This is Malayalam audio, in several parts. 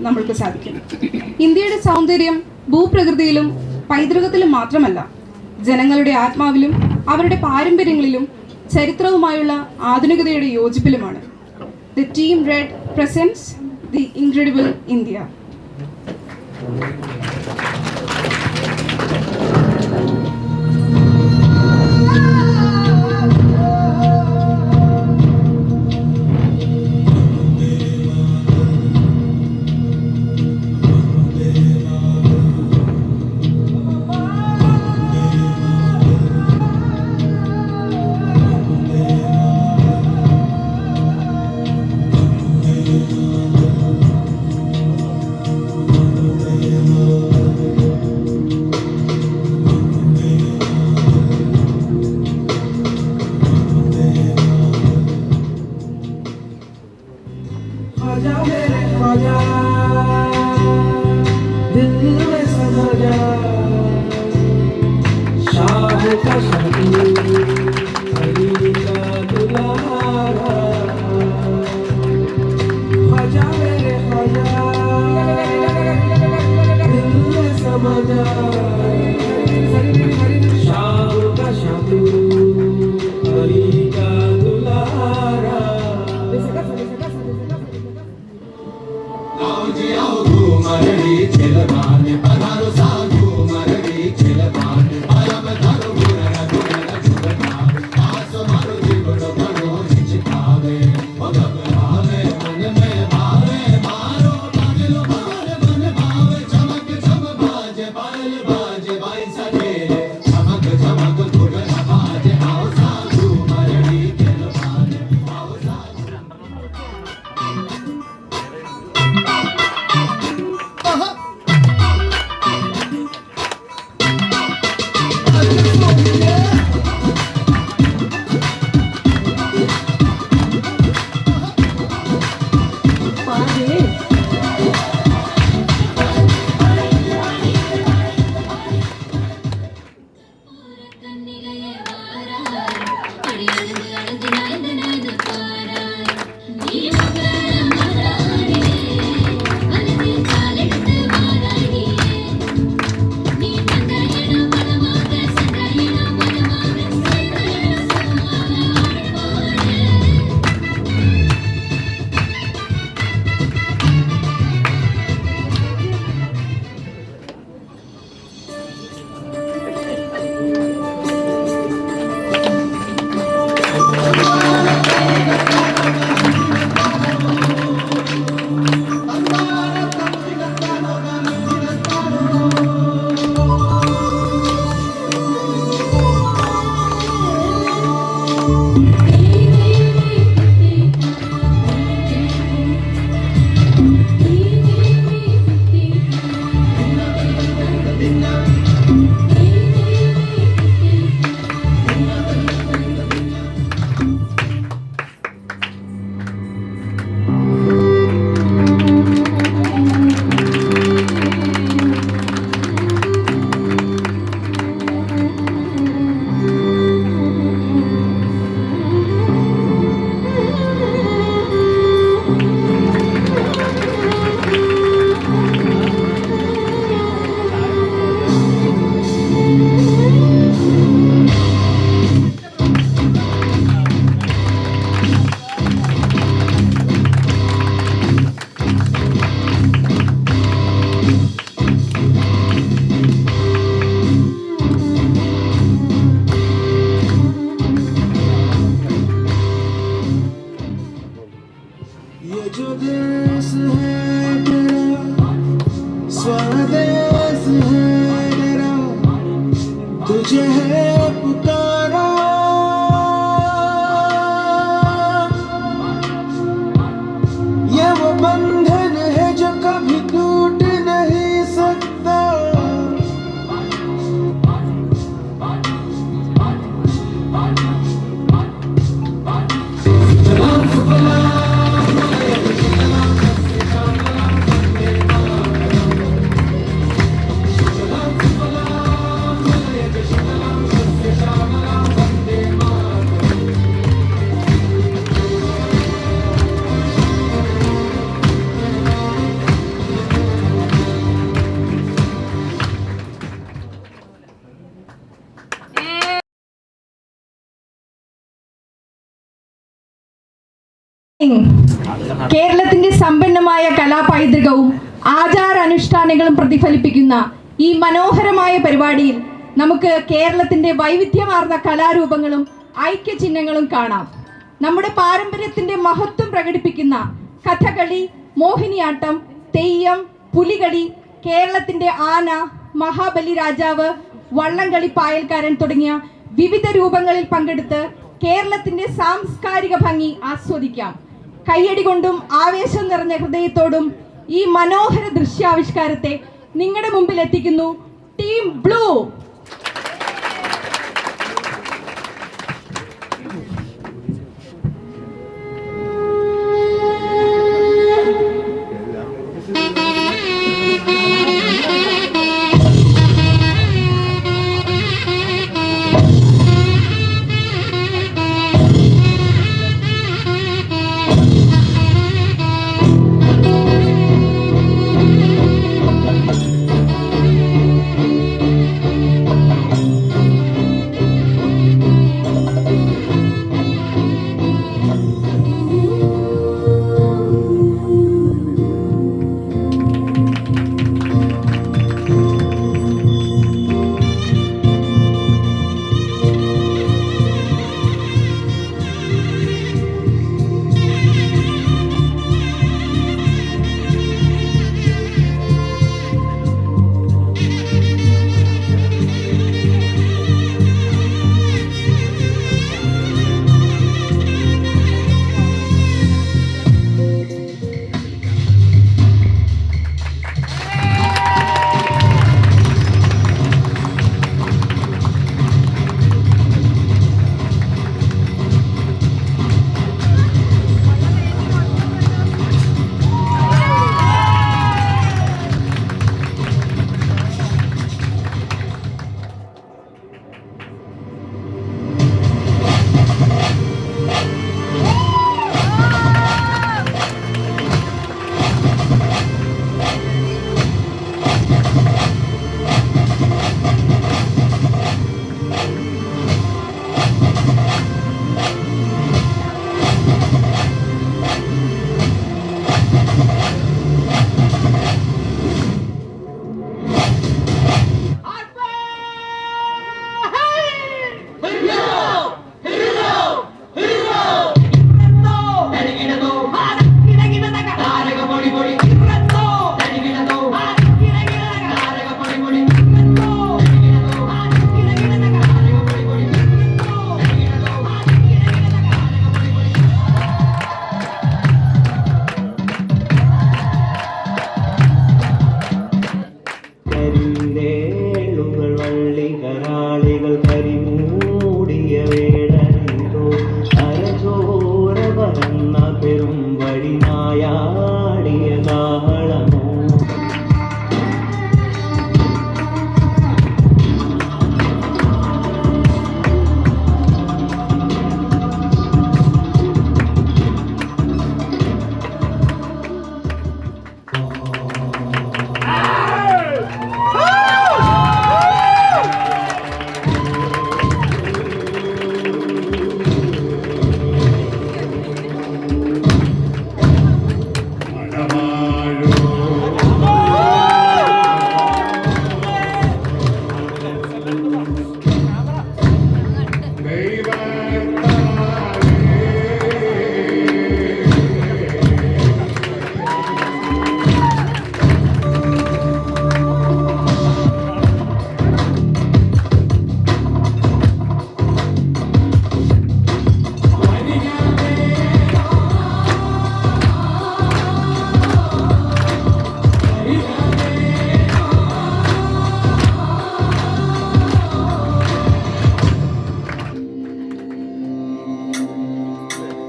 നമ്മൾക്ക് സാധിക്കും. ഇന്ത്യയുടെ സൗന്ദര്യം ഭൂപ്രകൃതിയിലും പൈതൃകത്തിലും മാത്രമല്ല, ജനങ്ങളുടെ ആത്മാവിലും അവരുടെ പാരമ്പര്യങ്ങളിലും ചരിത്രവുമായുള്ള ആധുനികതയുടെ യോജിപ്പിലുമാണ്. The Team Red presents the Incredible India. കേരളത്തിന്റെ സമ്പന്നമായ കലാപൈതൃകവും ആചാരാനുഷ്ഠാനങ്ങളും പ്രതിഫലിപ്പിക്കുന്ന ഈ മനോഹരമായ പരിപാടിയിൽ നമുക്ക് കേരളത്തിന്റെ വൈവിധ്യമാർന്ന കലാരൂപങ്ങളും ഐക്യചിഹ്നങ്ങളും കാണാം. നമ്മുടെ പാരമ്പര്യത്തിന്റെ മഹത്വം പ്രകടിപ്പിക്കുന്ന കഥകളി, മോഹിനിയാട്ടം, തെയ്യം, പുലികളി, കേരളത്തിന്റെ ആന, മഹാബലി രാജാവ്, വള്ളംകളി, പായൽക്കാരൻ തുടങ്ങിയ വിവിധ രൂപങ്ങളിൽ പങ്കെടുത്ത് കേരളത്തിന്റെ സാംസ്കാരിക ഭംഗി ആസ്വദിക്കാം. കയ്യടി കൊണ്ടും ആവേശം നിറഞ്ഞ ഹൃദയത്തോടും ഈ മനോഹര ദൃശ്യാവിഷ്കാരത്തെ നിങ്ങളുടെ മുമ്പിൽ എത്തിക്കുന്നു ടീം ബ്ലൂ.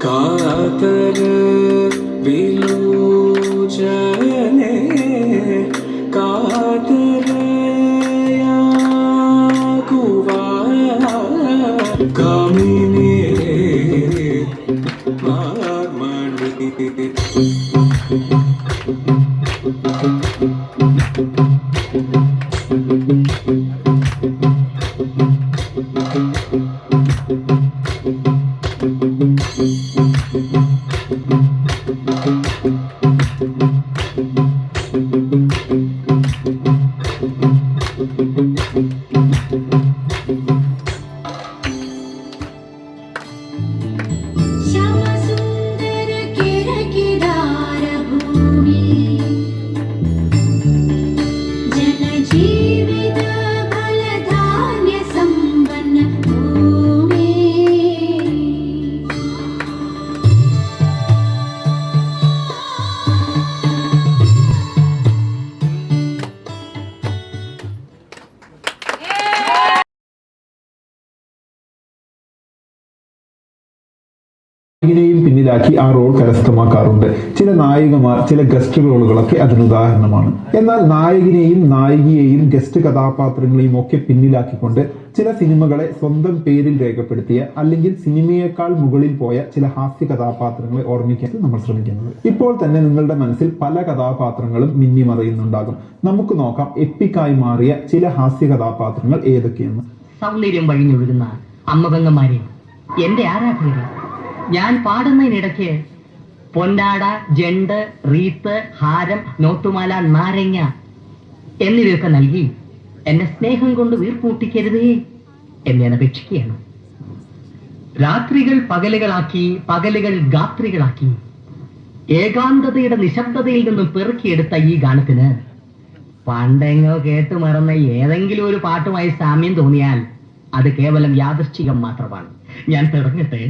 കാതര വിലോചനെ കാതരയാകുവ കാമിനി മാർമണി Thank you. നായികനെയും പിന്നിലാക്കി ആ റോൾ കരസ്ഥമാക്കാറുണ്ട്. ചില നായികമാർ ചില ഗസ്റ്റ് റോളുകളൊക്കെ അതിന് ഉദാഹരണമാണ്. എന്നാൽ നായകനെയും നായികയെയും ഗസ്റ്റ് കഥാപാത്രങ്ങളെയും ഒക്കെ പിന്നിലാക്കിക്കൊണ്ട് ചില സിനിമകളെ സ്വന്തം പേരിൽ രേഖപ്പെടുത്തിയ അല്ലെങ്കിൽ സിനിമയേക്കാൾ മുകളിൽ പോയ ചില ഹാസ്യ കഥാപാത്രങ്ങളെ ഓർമ്മിക്കാൻ നമ്മൾ ശ്രമിക്കുന്നത്. ഇപ്പോൾ തന്നെ നിങ്ങളുടെ മനസ്സിൽ പല കഥാപാത്രങ്ങളും മിന്നിമറയുന്നുണ്ടാകും. നമുക്ക് നോക്കാം എപ്പിക്കായി മാറിയ ചില ഹാസ്യ കഥാപാത്രങ്ങൾ ഏതൊക്കെയെന്ന്. സൗന്ദര്യം വഴിഞ്ഞൊഴുകുന്ന അമ്മപെങ്ങന്മാരെ, എന്റെ ആരാധകരെ, ഞാൻ പാടുന്നതിനിടയ്ക്ക് പൊന്നാട, ജണ്ട്, റീത്ത്, ഹാരം, നോട്ടുമാല, നാരങ്ങ എന്നിവയൊക്കെ നൽകി എന്നെ സ്നേഹം കൊണ്ട് വീർപ്പൂട്ടിക്കരുതേ എന്ന് ഞാൻ അപേക്ഷിക്കുകയാണ്. രാത്രികൾ പകലുകളാക്കി, പകലുകൾ ഗാത്രികളാക്കി, ഏകാന്തതയുടെ നിശബ്ദതയിൽ നിന്നും പെറുക്കിയെടുത്ത ഈ ഗാനത്തിന് പണ്ടെങ്ങോ കേട്ടു മറന്ന ഏതെങ്കിലും ഒരു പാട്ടുമായി സാമ്യം തോന്നിയാൽ അത് കേവലം യാദൃശ്ചികം മാത്രമാണ്. ഞാൻ തുടങ്ങട്ടെ.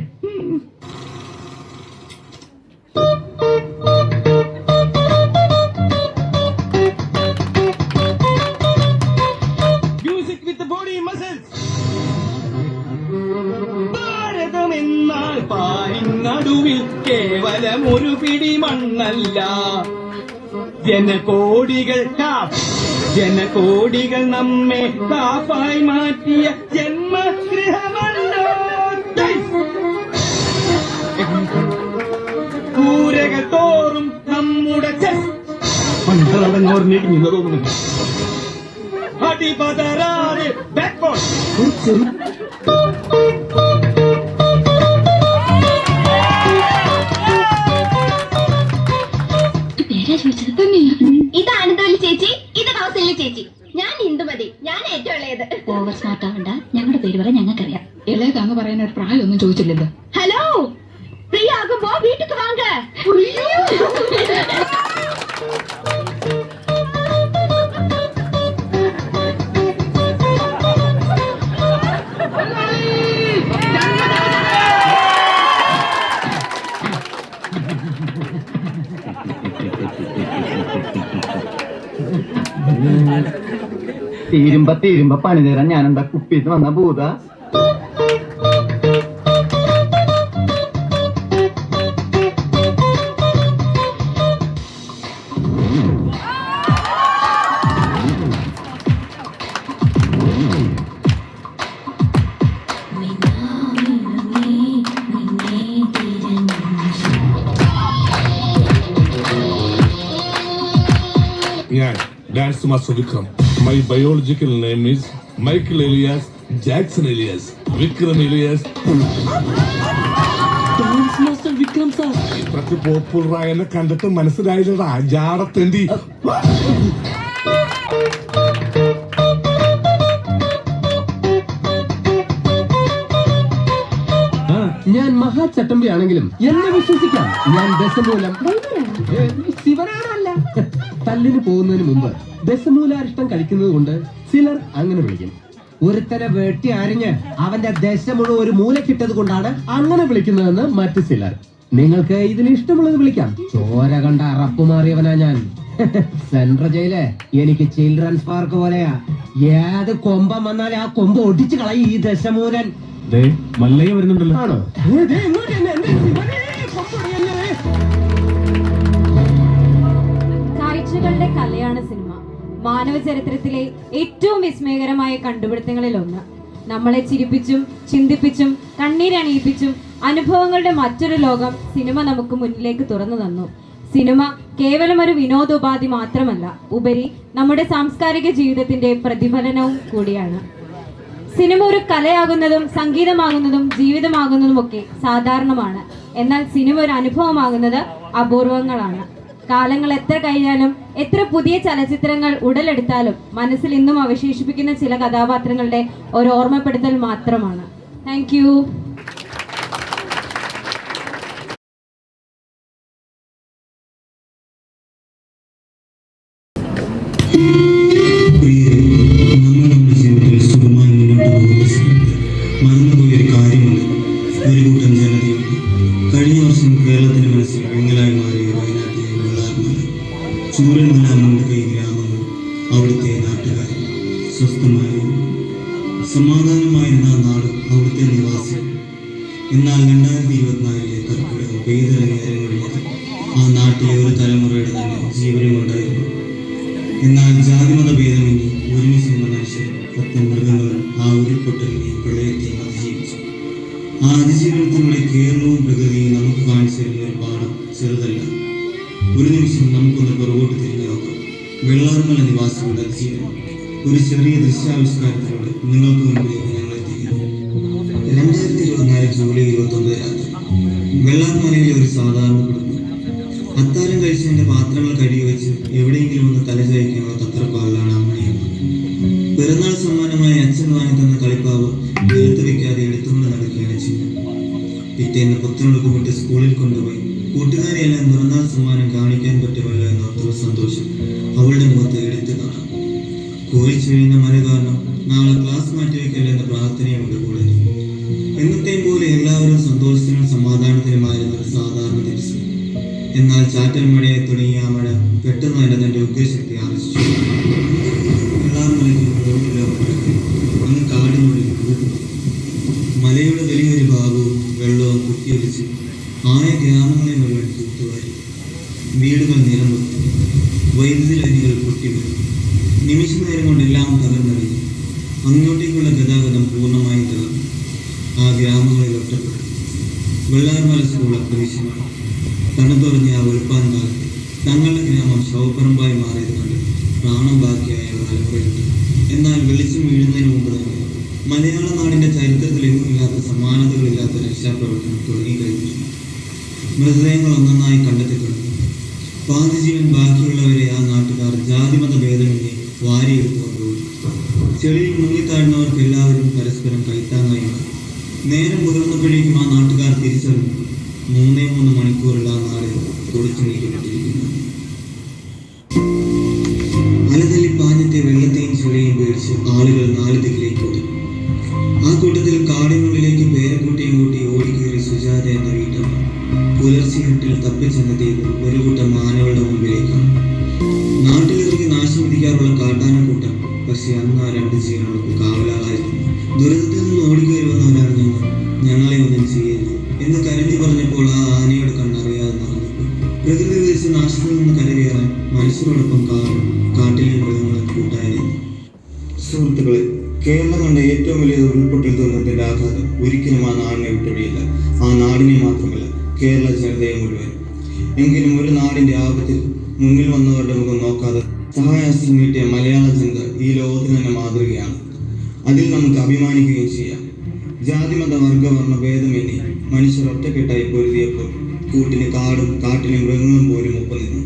Music with the body muscles. ഭാരതമെന്നാൽ പാരിനടുവിൽ കേവലം ഒരു പിടി മണ്ണല്ല, ജനകോടികൾ നമ്മെ കാപ്പായി മാറ്റിയ ജന്മഗൃഹമല്ലോ. കൂരകൾ തോറും നമ്മുടെ മന്ത്രടങ്ങോർന്നിടിഞ്ഞു തോന്നുന്നു. അടിപതരാതെ ബാക്ക്ബോൺ. ഇതാണ് തൊലി ചേച്ചി, ഇത് കൗസല്യ ചേച്ചി. ഞാൻ ഇന്ദുമതി, ഞാൻ ഏറ്റവും ഇളയത്. ഓവർ സ്മാർട്ട് ആവണ്ട, ഞങ്ങളുടെ പേര് വരെ ഞങ്ങൾക്കറിയാം. ഇളയതാന്ന് പറയുന്ന ഒരു പ്രായമൊന്നും ചോദിച്ചില്ലല്ലോ. ഹലോ, ഫ്രീ ആകുമ്പോ വീട്ടുക്ക് വാങ്ങ. തീരുമ്പ പണി തരാൻ ഞാനെന്താ കുപ്പിന്ന് വന്ന ഭൂത? ഞാൻ dance master Vikram. My biological name is Michael alias Jackson alias Vikram alias. Dance master Vikram sir. ഇത്രക്ക് പോപ്പുലറായ എന്നെ കണ്ടിട്ട് മനസ്സിലായില്ലടാ ജാടത്തേണ്ടി. ഞാൻ മഹാചട്ടമ്പി ആണെങ്കിലും എന്നെ വിശ്വസിക്കാം. ഞാൻ ദശമൂലം ശിവനാണല്ല. തല്ലിന് പോകുന്നതിന് മുമ്പ് ദശമൂലാരിഷ്ടം കഴിക്കുന്നത് കൊണ്ട് ചിലർ അങ്ങനെ വിളിക്കും. ഒരുത്തനെ വെട്ടി അരിഞ്ഞ് അവന്റെ ദശ മുഴുവൻ ഒരു മൂലക്കിട്ടത് കൊണ്ടാണ് അങ്ങനെ വിളിക്കുന്നതെന്ന് മറ്റു ചിലർ. നിങ്ങൾക്ക് ഇതിൽ ഇഷ്ടമുള്ളത് വിളിക്കാം. ചോര കണ്ട അറപ്പുമാറിയവനാ ഞാൻ. സെൻട്രൽ ജയില് എനിക്ക് ചിൽഡ്രൻസ് പാർക്ക് പോലെയാ. ഏത് കൊമ്പം വന്നാലും ആ കൊമ്പ് ഒടിച്ചു കളയും ഈ ദശമൂലൻ. മല്ലയ്യ വരുന്നുണ്ടല്ലോ. ആണോ? കാഴ്ചകളുടെ കലയാണ് സിനിമ. മാനവ ചരിത്രത്തിലെ ഏറ്റവും വിസ്മയകരമായ കണ്ടുപിടുത്തങ്ങളിൽ ഒന്ന്. നമ്മളെ ചിരിപ്പിച്ചും ചിന്തിപ്പിച്ചും കണ്ണീരണിയിപ്പിച്ചും അനുഭവങ്ങളുടെ മറ്റൊരു ലോകം സിനിമ നമുക്ക് മുന്നിലേക്ക് തുറന്നു തന്നു. സിനിമ കേവലം ഒരു വിനോദോപാധി മാത്രമല്ല, ഉപരി നമ്മുടെ സാംസ്കാരിക ജീവിതത്തിന്റെ പ്രതിഫലനവും കൂടിയാണ്. സിനിമ ഒരു കലയാകുന്നതും സംഗീതമാകുന്നതും ജീവിതമാകുന്നതുമൊക്കെ സാധാരണമാണ്. എന്നാൽ സിനിമ ഒരു അനുഭവമാകുന്നത് അപൂർവങ്ങളാണ്. കാലങ്ങൾ എത്ര കഴിഞ്ഞാലും എത്ര പുതിയ ചലച്ചിത്രങ്ങൾ ഉടലെടുത്താലും മനസ്സിൽ ഇന്നും അവശേഷിപ്പിക്കുന്ന ചില കഥാപാത്രങ്ങളുടെ ഒരു ഓർമ്മപ്പെടുത്തൽ മാത്രമാണ്. Thank you. മറന്നുപോയൊരു കാര്യമുണ്ട്. ഒരു കൂട്ടം ജനതയുണ്ട്. കഴിഞ്ഞ വർഷം കേരളത്തിന്റെ മനസ്സിൽ വിങ്ങലായി മാറിയ വയനാട്ടിലെ വെള്ളാർമല, ചൂരൽമല, മുണ്ടകൈ ഗ്രാമങ്ങൾ, അവിടുത്തെ നാട്ടുകാർ, സ്വസ്ഥമായും സമാധാനമായിരുന്ന നാട്, അവിടുത്തെ നിവാസികൾ. എന്നാൽ 2024 കർക്കിടകം പെയ്തിറങ്ങി അരങ്ങൊഴിഞ്ഞത് ആ നാട്ടിലെ ഒരു തലമുറയുടെ തന്നെ ജീവനും ഉണ്ടായിരുന്നു. എന്നാൽ ജാതിമത ഭേദമന്യേ ഒരുമിച്ച് നിന്ന മനുഷ്യർ മൃഗങ്ങളും ആ ഉരുൾപൊട്ടലിനെയും പ്രളയത്തെയും അതിജീവിച്ചു. ആ അതിജീവനത്തിലൂടെ കേരളവും പ്രകൃതിയും നമുക്ക് കാണിച്ചു തരുന്ന ഒരു പാഠം ചെറുതല്ല. ഒരു നിമിഷം നമുക്കൊന്ന് പുറകോട്ട് തിരിഞ്ഞു നോക്കാം. വെള്ളാർമല നിവാസികളുടെ അതിജീവനം ഒരു ചെറിയ ദൃശ്യാവിഷ്കാരത്തിലൂടെ നിങ്ങൾക്ക് മുൻപിലേക്ക് ഞങ്ങൾ എത്തിക്കുന്നു. 2024 ജൂലൈ 29 രാത്രി വെള്ളാർമലയിലെ ഒരു സാധാരണ കുടുംബം അത്താഴം കഴിച്ചതിന്റെ പാത്രങ്ങൾ കഴുകി വെച്ച് എവിടെയെങ്കിലും ഒന്ന് തലചായ്ക്കാനുള്ള തത്രപ്പാടിലാണ് അമ്മണിയമ്മ. പിറന്നാൾ സമ്മാനമായി അച്ഛൻ വാങ്ങി തന്ന കളിപ്പാവ് എടുത്തു വെക്കാതെ എടുത്തുകൊണ്ട് നടക്കുകയാണ് ചിന്നു. പിറ്റേന്ന് പുത്തനുടുക്കുമിട്ട് സ്കൂളിൽ കൊണ്ടുപോയി കൂട്ടുകാരെയെല്ലാം പിറന്നാൾ സമ്മാനം കാണിക്കാൻ പറ്റുമല്ലോ എന്നോർത്തുള്ള സന്തോഷം അവളുടെ മുഖത്ത് എടുത്തു കാണാം. കോരിച്ചു വീഴുന്ന മഴ കാരണം നാളെ ക്ലാസ് മാറ്റിവെക്കല്ല എന്ന പ്രാർത്ഥനയുമുണ്ട് കൂടെ. എന്നത്തെയും പോലെ എല്ലാവരും സന്തോഷത്തിനും സമാധാനത്തിനുമായിരുന്ന ഒരു സാധാരണ ദിവസം. എന്നാൽ ചാറ്റൽ മഴയെ തുടങ്ങിയ ആ മഴ പെട്ടെന്ന് തന്നെ തന്റെ ഉഗ്രശക്തി ആർജിച്ചു. അങ്ങ് കാടിനുള്ളിൽ മലയുടെ വലിയൊരു ഭാഗവും വെള്ളവും കുത്തിയൊലിച്ച് ആയ ഗ്രാമങ്ങളെ മുഴുവൻ തൂത്തുവാരി. വീടുകൾ നിലംപൊത്തി, വൈദ്യുതി ലൈനുകൾ പൊട്ടിവരും. നിമിഷ നേരം കൊണ്ടെല്ലാം തകർന്നടിഞ്ഞു. അങ്ങോട്ടേക്കുള്ള ഗതാഗതം പൂർണ്ണമായും തകർന്നു. ആ ഗ്രാമങ്ങളിൽ ഒറ്റപ്പെട്ടു. വെള്ളാർമല സ്കൂൾ അപ്രവേശമാണ്. തണുത്തുറഞ്ഞ ആ വെളുപ്പാൻ കാലത്ത് തങ്ങളുടെ ഗ്രാമം ശവപ്പറമ്പായി മാറിയത് കണ്ട് പ്രാണം ബാക്കിയായ തലമുറയുണ്ട്. എന്നാൽ വെളിച്ചം വീഴുന്നതിന് മുമ്പ് തന്നെ മലയാള നാടിന്റെ ചരിത്രത്തിൽ എങ്ങുമില്ലാത്ത സമാനതകളില്ലാത്ത രക്ഷാപ്രവർത്തനം തുടങ്ങിക്കഴിഞ്ഞിരുന്നു. മൃതദേഹങ്ങൾ ഒന്നൊന്നായി കണ്ടെത്തിക്കൊണ്ട് പാതി ജീവൻ ബാക്കിയുള്ളവരെ ആ നാട്ടുകാർ ജാതിമത ഭേദമന്യേ വാരിയെടുത്തു കൊണ്ടുപോയി. ചെളിയിൽ മുങ്ങിത്താഴുന്നവർക്ക് എല്ലാവരും പരസ്പരം കൈത്താങ്ങായി മാറി. നേരം പുലർന്നപ്പോഴേക്കും ആ നാട്ടുകാർ തിരിച്ചറിഞ്ഞു 3 മണിക്കൂറിൽ ആ നാട് പൊളിച്ചു നീക്കപ്പെട്ടിരിക്കുന്നു. അലതല്ലി പാഞ്ഞത്തെ വെള്ളത്തെയും ചെളിയും പേടിച്ച് ആളുകൾ 4 ദിക്കിലേക്ക് ഓടി. ആ കൂട്ടത്തിൽ കാടിനുള്ളിലേക്ക് പേരക്കൂട്ടിയും കൂട്ടി ഓടിക്കേറി സുജാത എന്ന വീട്ടമ്മ പുലർച്ചെട്ടിൽ തപ്പിച്ചെന്നെത്തിയത് ഒരു കൂട്ടം ആനകളുടെ മുമ്പിലേക്കാണ്. നാട്ടിലിറങ്ങി നാശം വിധിക്കാറുള്ള കാട്ടാനക്കൂട്ടം പക്ഷെ അന്ന് ആ 2 ജീവനുകൾക്ക് കാവലാളായിരുന്നു. ദുരിതത്തിൽ നിന്ന് ഓടിക്കേറി വന്നവരാണ് ഞങ്ങളെ ഒന്നും ചെയ്യരുത് എന്ന് കരഞ്ഞു പറഞ്ഞപ്പോൾ ആ ആനയുടെ കണ്ണറിയാതെ നടന്നു. പ്രകൃതി വിധിച്ച് നാശത്തിൽ നിന്ന് കരകയറാൻ മനുഷ്യരോടൊപ്പം കാട്ടിലെ മൃഗങ്ങളും കൂട്ടായിരുന്നു. സുഹൃത്തുക്കളെ, കേരളം കണ്ട ഏറ്റവും വലിയ ഉരുൾപൊട്ടൽ ദുരന്തത്തിന്റെ ആഘാതം ഒരിക്കലും ആ നാടിനെ വിട്ടൊഴിയില്ല. ആ നാടിനെ മാത്രമല്ല, കേരള ജനതയെ മുഴുവൻ. എങ്കിലും ഒരു നാടിന്റെ ആപത്തിൽ മുന്നിൽ വന്നവരുടെ മുഖം നോക്കാതെ സഹായഹസ്തം നീട്ടിയ മലയാള ജനത ഈ ലോകത്തിന് തന്നെ മാതൃകയാണ്. അതിൽ നമുക്ക് അഭിമാനിക്കുകയും ചെയ്യാം. ജാതിമത വർഗവർണ്ണ ഭേദമെന്നി മനുഷ്യർ ഒറ്റക്കെട്ടായി പൊരുതിയപ്പോൾ കൂട്ടിന് കാടും കാട്ടിലെ മൃഗങ്ങളും പോലും ഒപ്പം നിന്നു.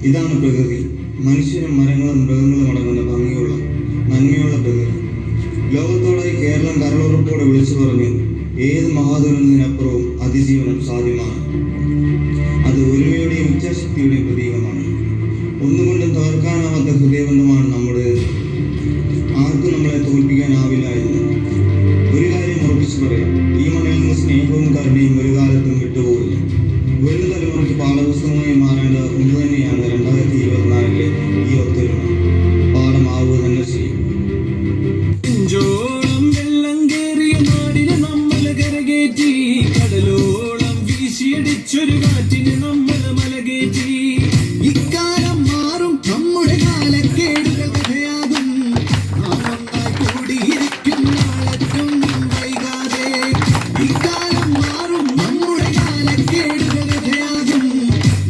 ഇതാണ് പ്രകൃതി. മനുഷ്യരും മരങ്ങളും മൃഗങ്ങളും അടങ്ങുന്ന ഭംഗിയുള്ള നന്മയുള്ള പ്രകൃതി. ലോകത്തോടായി കേരളം കരളുറപ്പോടെ വിളിച്ചു പറഞ്ഞു, ഏത് മഹാദുരന്തത്തിനപ്പുറവും അതിജീവനം സാധ്യമാണ്. അത് ഒരുമയുടെയും ഇച്ഛാശക്തിയുടെയും പ്രതീകമാണ്. ഒന്നുകൊണ്ടും തകർക്കാനാവാത്ത ഹൃദയബന്ധമാണ് നമ്മുടേത്. ആർക്കും നമ്മളെ തോൽപ്പിക്കാനാവില്ല എന്ന് ഒരു കാര്യം ഉറപ്പിച്ചു പറയാം, ഈ മണ്ണിൽ നിന്ന് സ്നേഹവും കരുണയും ഒരു കാലത്തും വിട്ടുപോകില്ല. വരും തലമുറയ്ക്ക് പാഠപുസ്തകമായി മാറേണ്ട ഒന്ന് തന്നെയാണ് 2024 ഈ ഒത്തൊരുമ. പാഠമാവുക തന്നെ ചെയ്യും. വെള്ളം കേറിയ നാടിനെ നമ്മൾ കരകേറ്റി, കടലോളം വീശിയടിച്ചൊരു കാറ്റിനെ നമ്മൾ മലകേറ്റി. ഇക്കാലം മാറും, നമ്മുടെ കാലക്കേടുകൾ കഥയാകും. കൂടിയിരിക്കും നാളെത്തും വൈകാതെ. ഇക്കാലം മാറും, നമ്മുടെ കാലക്കേടുകൾ കഥയാകും.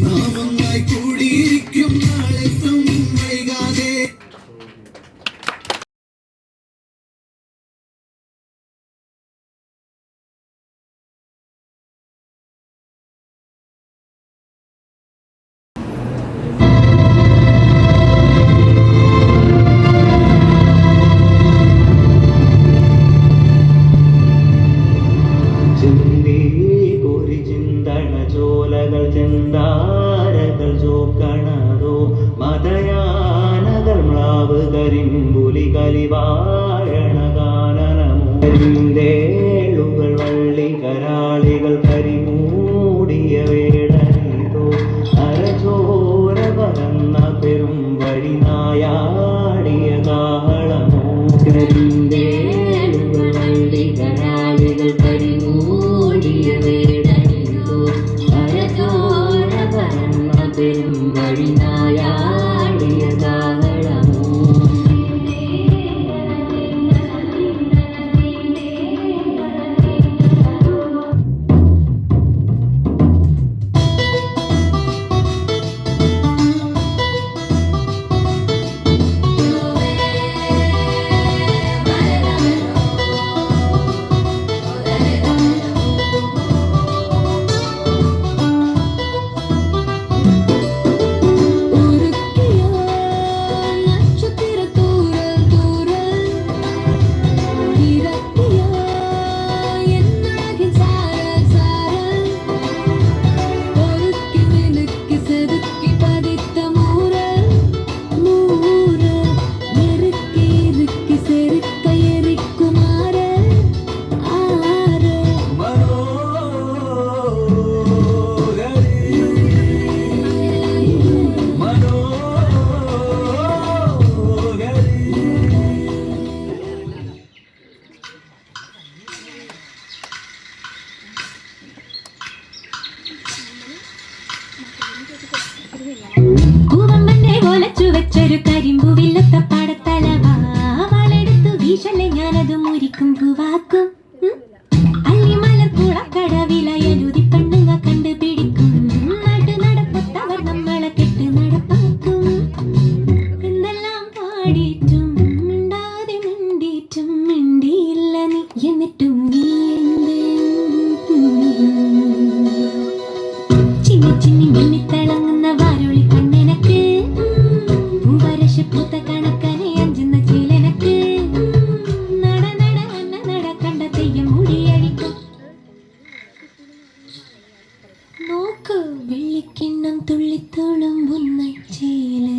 നാം ഒന്നായി കൂടിയിരിക്കും നാളെത്തും വൈകാതെ. ചോലകൾ ചെന്താരകൾ ചോക്കണതോ മതയാനകൾ മ്ലാവ് കരിമ്പുലി കലിവാഴണ കാനനമൂതേളുകൾ വള്ളി കരാളികൾ കരിമൂടിയ വേടനീതോ അരചോര പരന്ന പെരും വഴി നായാടിയ കാഹളമോ കരിന്തേളുകൾ വള്ളി കരാളികൾ കരിമൂടിയ വേടനീതോ പൂവമ്പന്റെ കൊലച്ചു വെച്ചൊരു കരിമ്പുവില്ലത്ത പടത്തലവാ വളെടുത്തു വീശലെ ഞാനത് മുരിക്കും പൂവാക്കും അല്ലിമലർക്കുളക്കടവിലയലുതി പെണ്ണുങ്ങ കണ്ടുപിടിക്കും നാട്ടു നടപ്പത്തവർ നമ്മളെ കെട്ട് നടപ്പാക്കും എന്തെല്ലാം പാടിയിട്ടും മിണ്ടാതെ മിണ്ടിയിട്ടും മിണ്ടിയില്ല നീ എന്നിട്ടും നീ ചിന്നി ചിന്നി മിന്നിത്തിളങ്ങുന്ന വാരൊളി കണ്ണെനക്ക് പൂവരശ പൂത്ത കണക്കനെ അഞ്ചുന്ന ചീലനക്ക് നട നട അന്ന നട കണ്ട തെയ്യം മുടിയഴിക്കും നോക്ക് വെള്ളിക്കിണ്ണം തുള്ളിത്തുളുമ്പുന്ന ചേല്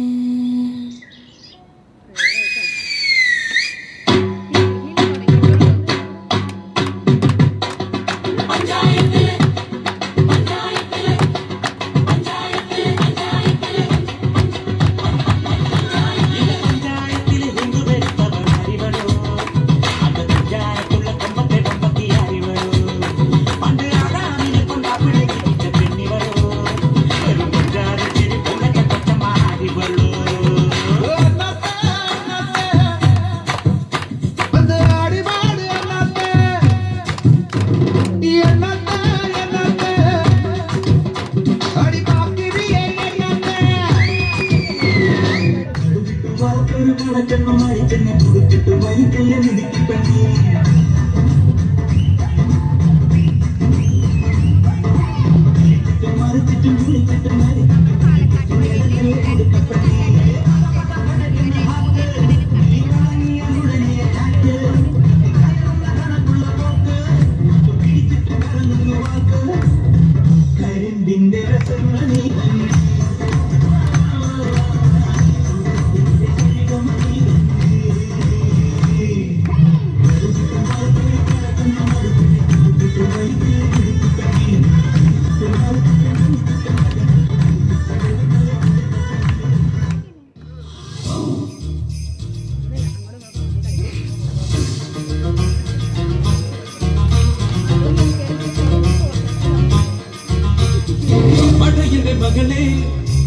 മഴയുടെ മകളെ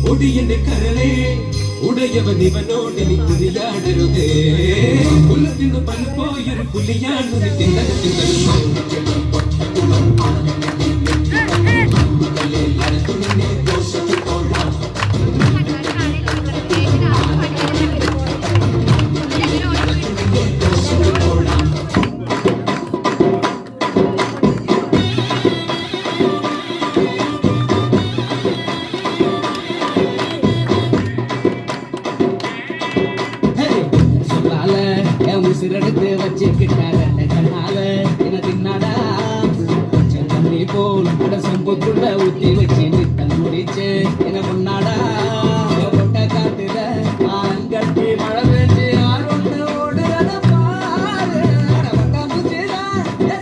ഒടിയന്റെ കരളെ ഉടയവൻ ഇവനോട് നീ കുരിയാടരുതേ പുലത്തിന്ന് പലപ്പോയൊരു പുലിയാണ് നീ തിന്നകത്തിന്നോ உசிரெடுத்து வச்சுக்கிட்டார கண்ணால என தின்னாடா சென்னி போல் சம்புக்குள்ள ஊத்தி வச்சு நித்தம் முடிச்சு என பொண்ணாடா பொட்ட காட்டுல ஆண்கட்டி மழை பெஞ்சு ஆரோண்டு ஓடுறத பாரு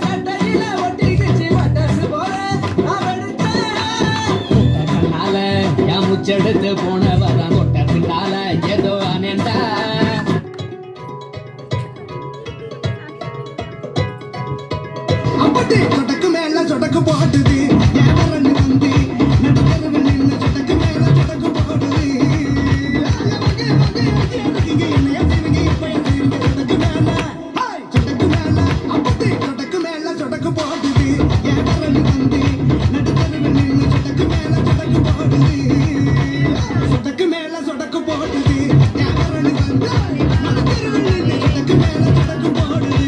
சட்டையில ஒட்டிக்கிச்சு பட்டாசு போற கண்ணால என் முச்செடுத்து போனவர தொட்ட பின்னால ஏதோ அனேண்டா சொடக்கு மேல சொடக்கு போடுது ஏவரன்னு வந்து நடுத்தரவு நின்று சொடக்கு மேல சொடக்கு போடுது இங்க என்னைய செய்வீங்க இப்ப செய்வீங்க சொடக்கு மேல அப்படி சொடக்கு மேல சொடக்கு போடுது ஏவரன்னு வந்து நடுத்தரவு நின்று சொடக்கு மேல சொடக்கு போடுது சொடக்கு மேல சொடக்கு போடுது ஏவரன்னு வந்து நடுத்தரவு நின்று சொடக்கு மேல சொடக்கு போடுது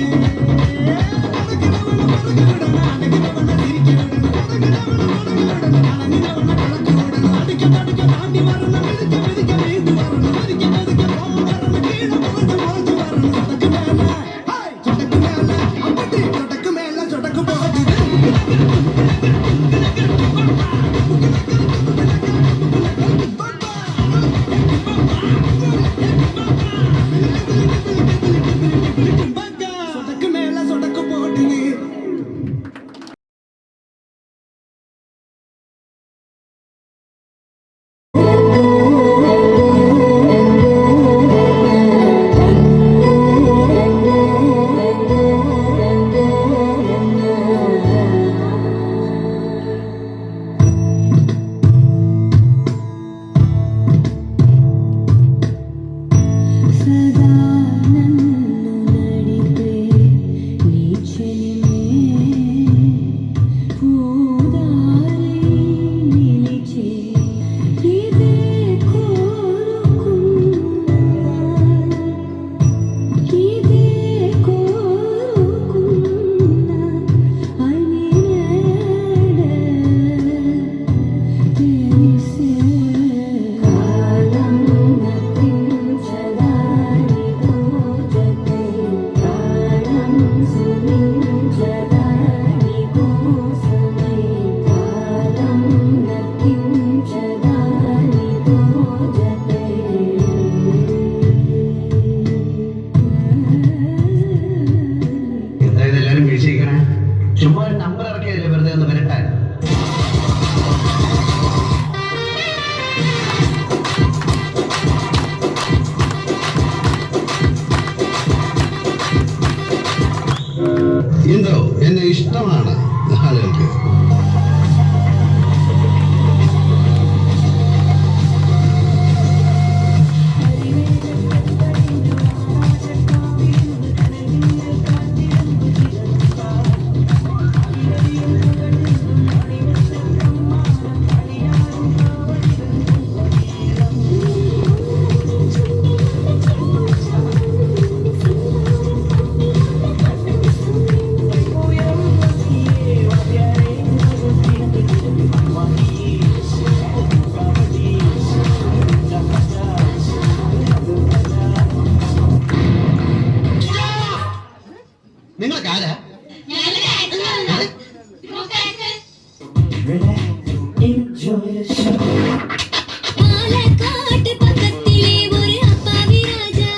പാലക്കാട്ട് പക്കത്തിലെ ഒരു അപ്പാവി രാജാ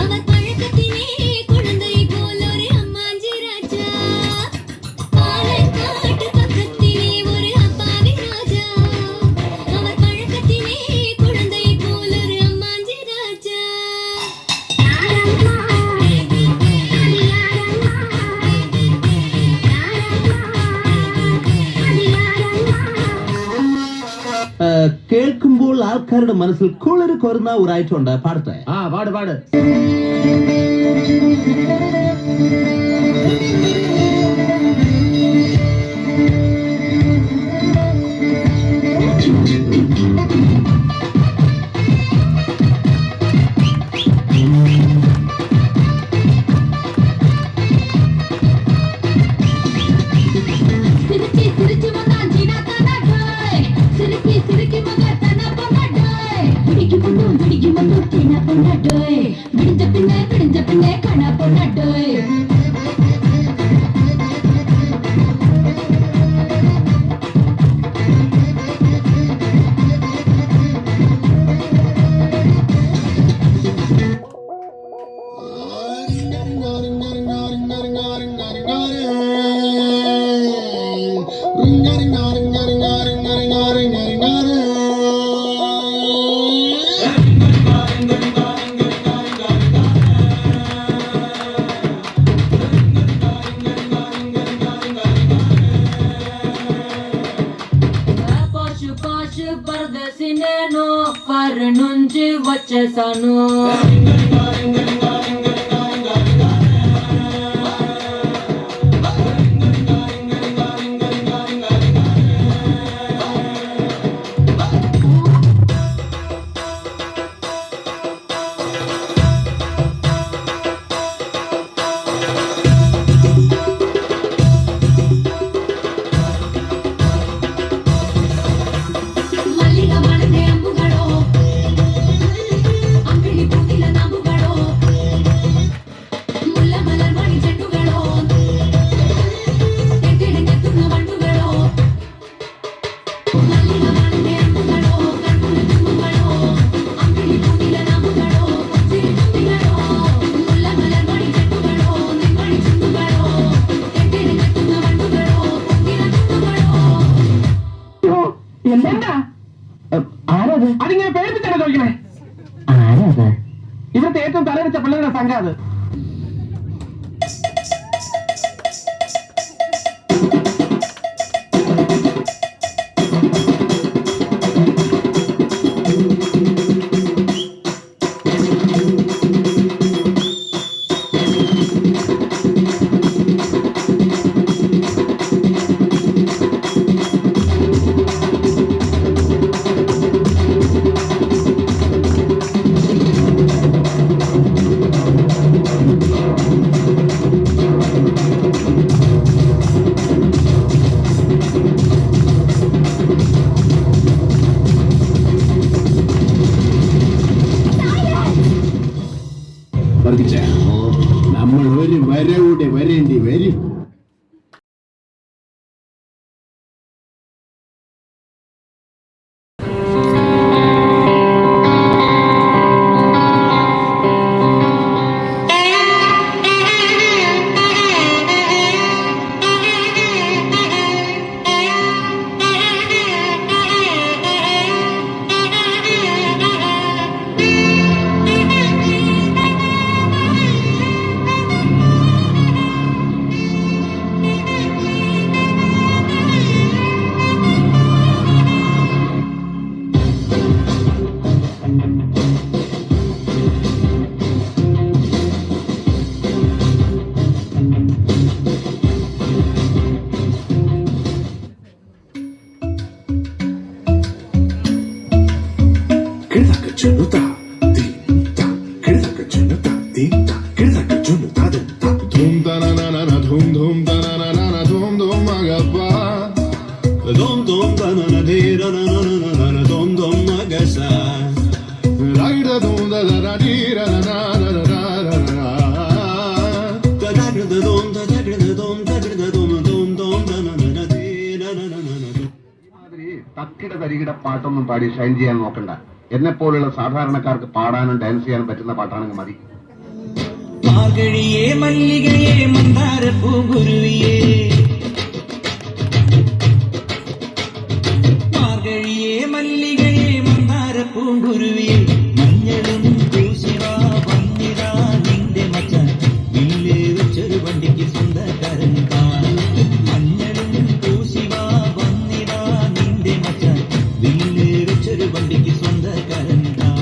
അവർ പഴക്കത്തിനെ കുഴந்தை പോലൊരു അമ്മാഞ്ചി രാജാ പാലക്കാട്ട് പക്കത്തിലെ ഒരു അപ്പാവി രാജാ അവർ പഴക്കത്തിനെ കുഴந்தை പോലൊരു അമ്മാഞ്ചി രാജാ കേൾക്കുമ്പോൾ ആൾക്കാരുടെ മനസ്സിൽ കുളിര് കൊരുന്ന ഒരു ഐറ്റം ഉണ്ട്. പാടട്ടെ? ആ പാട് പാട്. സിരിക്കി സിരിക്കി മകാൻ ജീനാ തന ഡോയ് സിരിക്കി സിരിക്കി മകാൻ തന പൊന്ന ഡോയ് പിടിക്കും മുന്നു തീന പൊന്ന ഡോയ് വിടിഞ്ച പിന്നെ കണ പൊന്ന ഡോയ് పశు పరదేశి నేను పరు నుంచి వచ్చేసాను ആരത്? അതിങ്ങനെ പേടിപ്പിച്ചാണ് ചോദിക്കണേ. ഇവിടുത്തെ ഏറ്റവും തലവെച്ച പിള്ളേരുടെ സംഘം അത്. തരികിട പാട്ടൊന്നും പാടി ഷൈൻ ചെയ്യാൻ നോക്കണ്ട. എന്നെ പോലുള്ള സാധാരണക്കാർക്ക് പാടാനും ഡാൻസ് ചെയ്യാനും പറ്റുന്ന പാട്ടാണെങ്കിൽ മതി. മാർഗഴിയേ മല്ലികയെ മന്ദാര പൂങ്കുരുവിയേ, മാർഗഴിയേ മല്ലികയെ മന്ദാര പൂങ്കുരുവിയേ, മഞ്ഞളും പൂശിവാ വന്നിതാ നിന്റെ മച്ചാൻ, വില്ല് വെച്ചൊരു വണ്ടിക്ക് സ്വന്തക്കാരൻ താൻ. മഞ്ഞളും പൂശിവാ വന്നിതാ നിന്റെ മച്ചാൻ, വില്ല് വെച്ചൊരു വണ്ടിക്ക് സ്വന്തക്കാരൻ താൻ.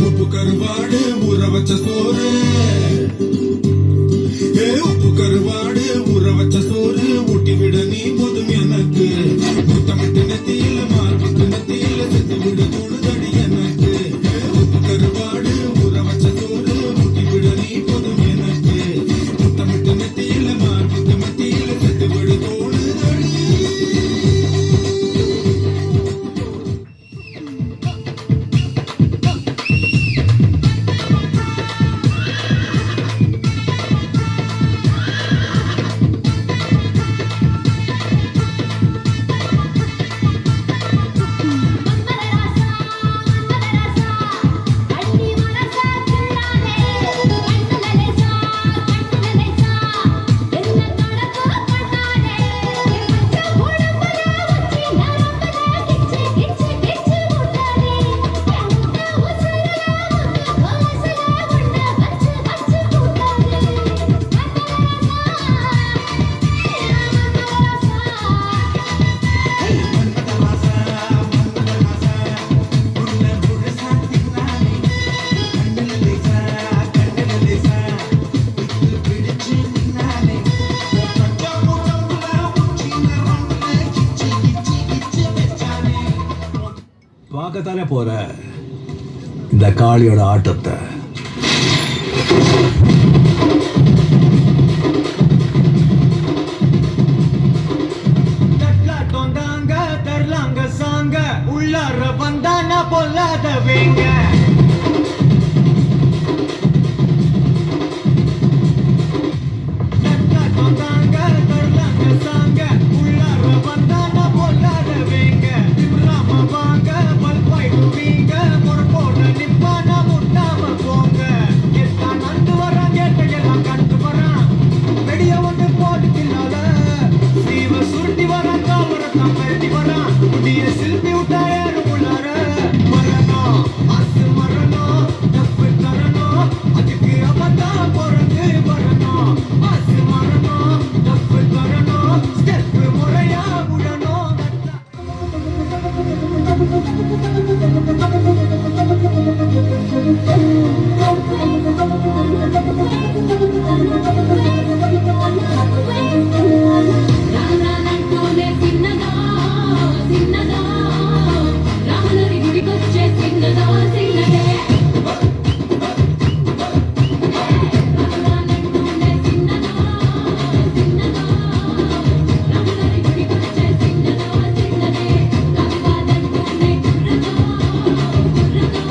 உப்பு கருவாடு ஊற வச்ச சோறு, உப்பு கருவாடு ஊற வச்ச சோறு ஊட்டி விட நீ போதும் எனக்கு. முத்தமிட்டு நெத்தியில மார்பிட்டு நெத்தியில செத்து விட தோணுதடி எனக்கு. உப்பு கருவாடு ஊற வச்ச சோறு ஊட்டி விட நீ போதும் எனக்கு. முத்தமிட்டு நெத்தியில மார்பிட்டு நெத்தியில செத்து விட தோணுதடி. பார்க்கத்தானே போற இந்த காளியோட ஆட்டத்தை. தரலாங்க சாங்க உள்ளார வந்தானா பொல்லாத வேங்க. தரலாங்க சாங்க உள்ளார வந்தானா பொல்லாத வேங்க. திமிராம வாங்க பல்பாயிடுவீங்க, பொறுப்போட நிப்பானா முட்டாம போங்க. எத்தான் நண்டு வரான் கேட்டையெல்லாம் கண்டு வரான், வெடிய ஒன்று போட்டுக்கில்லாத சீவ சுருட்டி வரான், காவரத்தான் பரட்டி வரான், முடிய சில்பி விட்டா ஏறும் உள்ளார. மரணம் அசு மரணம் தப்பு தரணும், அதுக்கு அப்பதான் பிறந்து வரணும். அசு மரணம் தப்பு தரணும், ஸ்டெப் முறையா விடணும். రానంటూనే చిన్నదా చిన్నదా, రాములరి గుడికొచ్చే చిన్నదా చిన్నదే. రానంటూనే చిన్నదా చిన్నదా, రాములరి గుడికొచ్చే చిన్నదా చిన్నదే. రావాలంటూనే కుర్రదా కుర్రదా,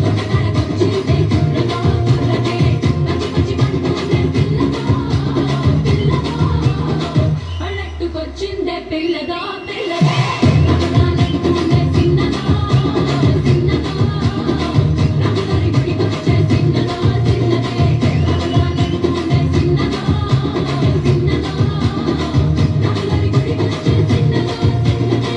తొట్టకొచ్చిందే కుర్రదా కుర్రదే. పచ్చి పచ్చి పంటూనే పిల్లదా పిల్లదా, పల్లెట్టుకొచ్చిందే పిల్లదా పిల్లదే. రావాలంటూనే చిన్నదా చిన్నదా, రాములరి గుడికొచ్చే చిన్నదా చిన్నదే. రావాలంటూనే చిన్నదా చిన్నదా, రాములరి గుడికొచ్చే చిన్నదా చిన్నదే.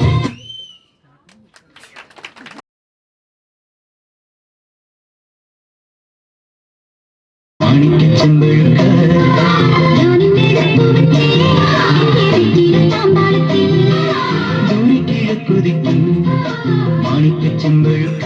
കുതിക്കും മാണിക്ക ചെമ്പഴുക്ക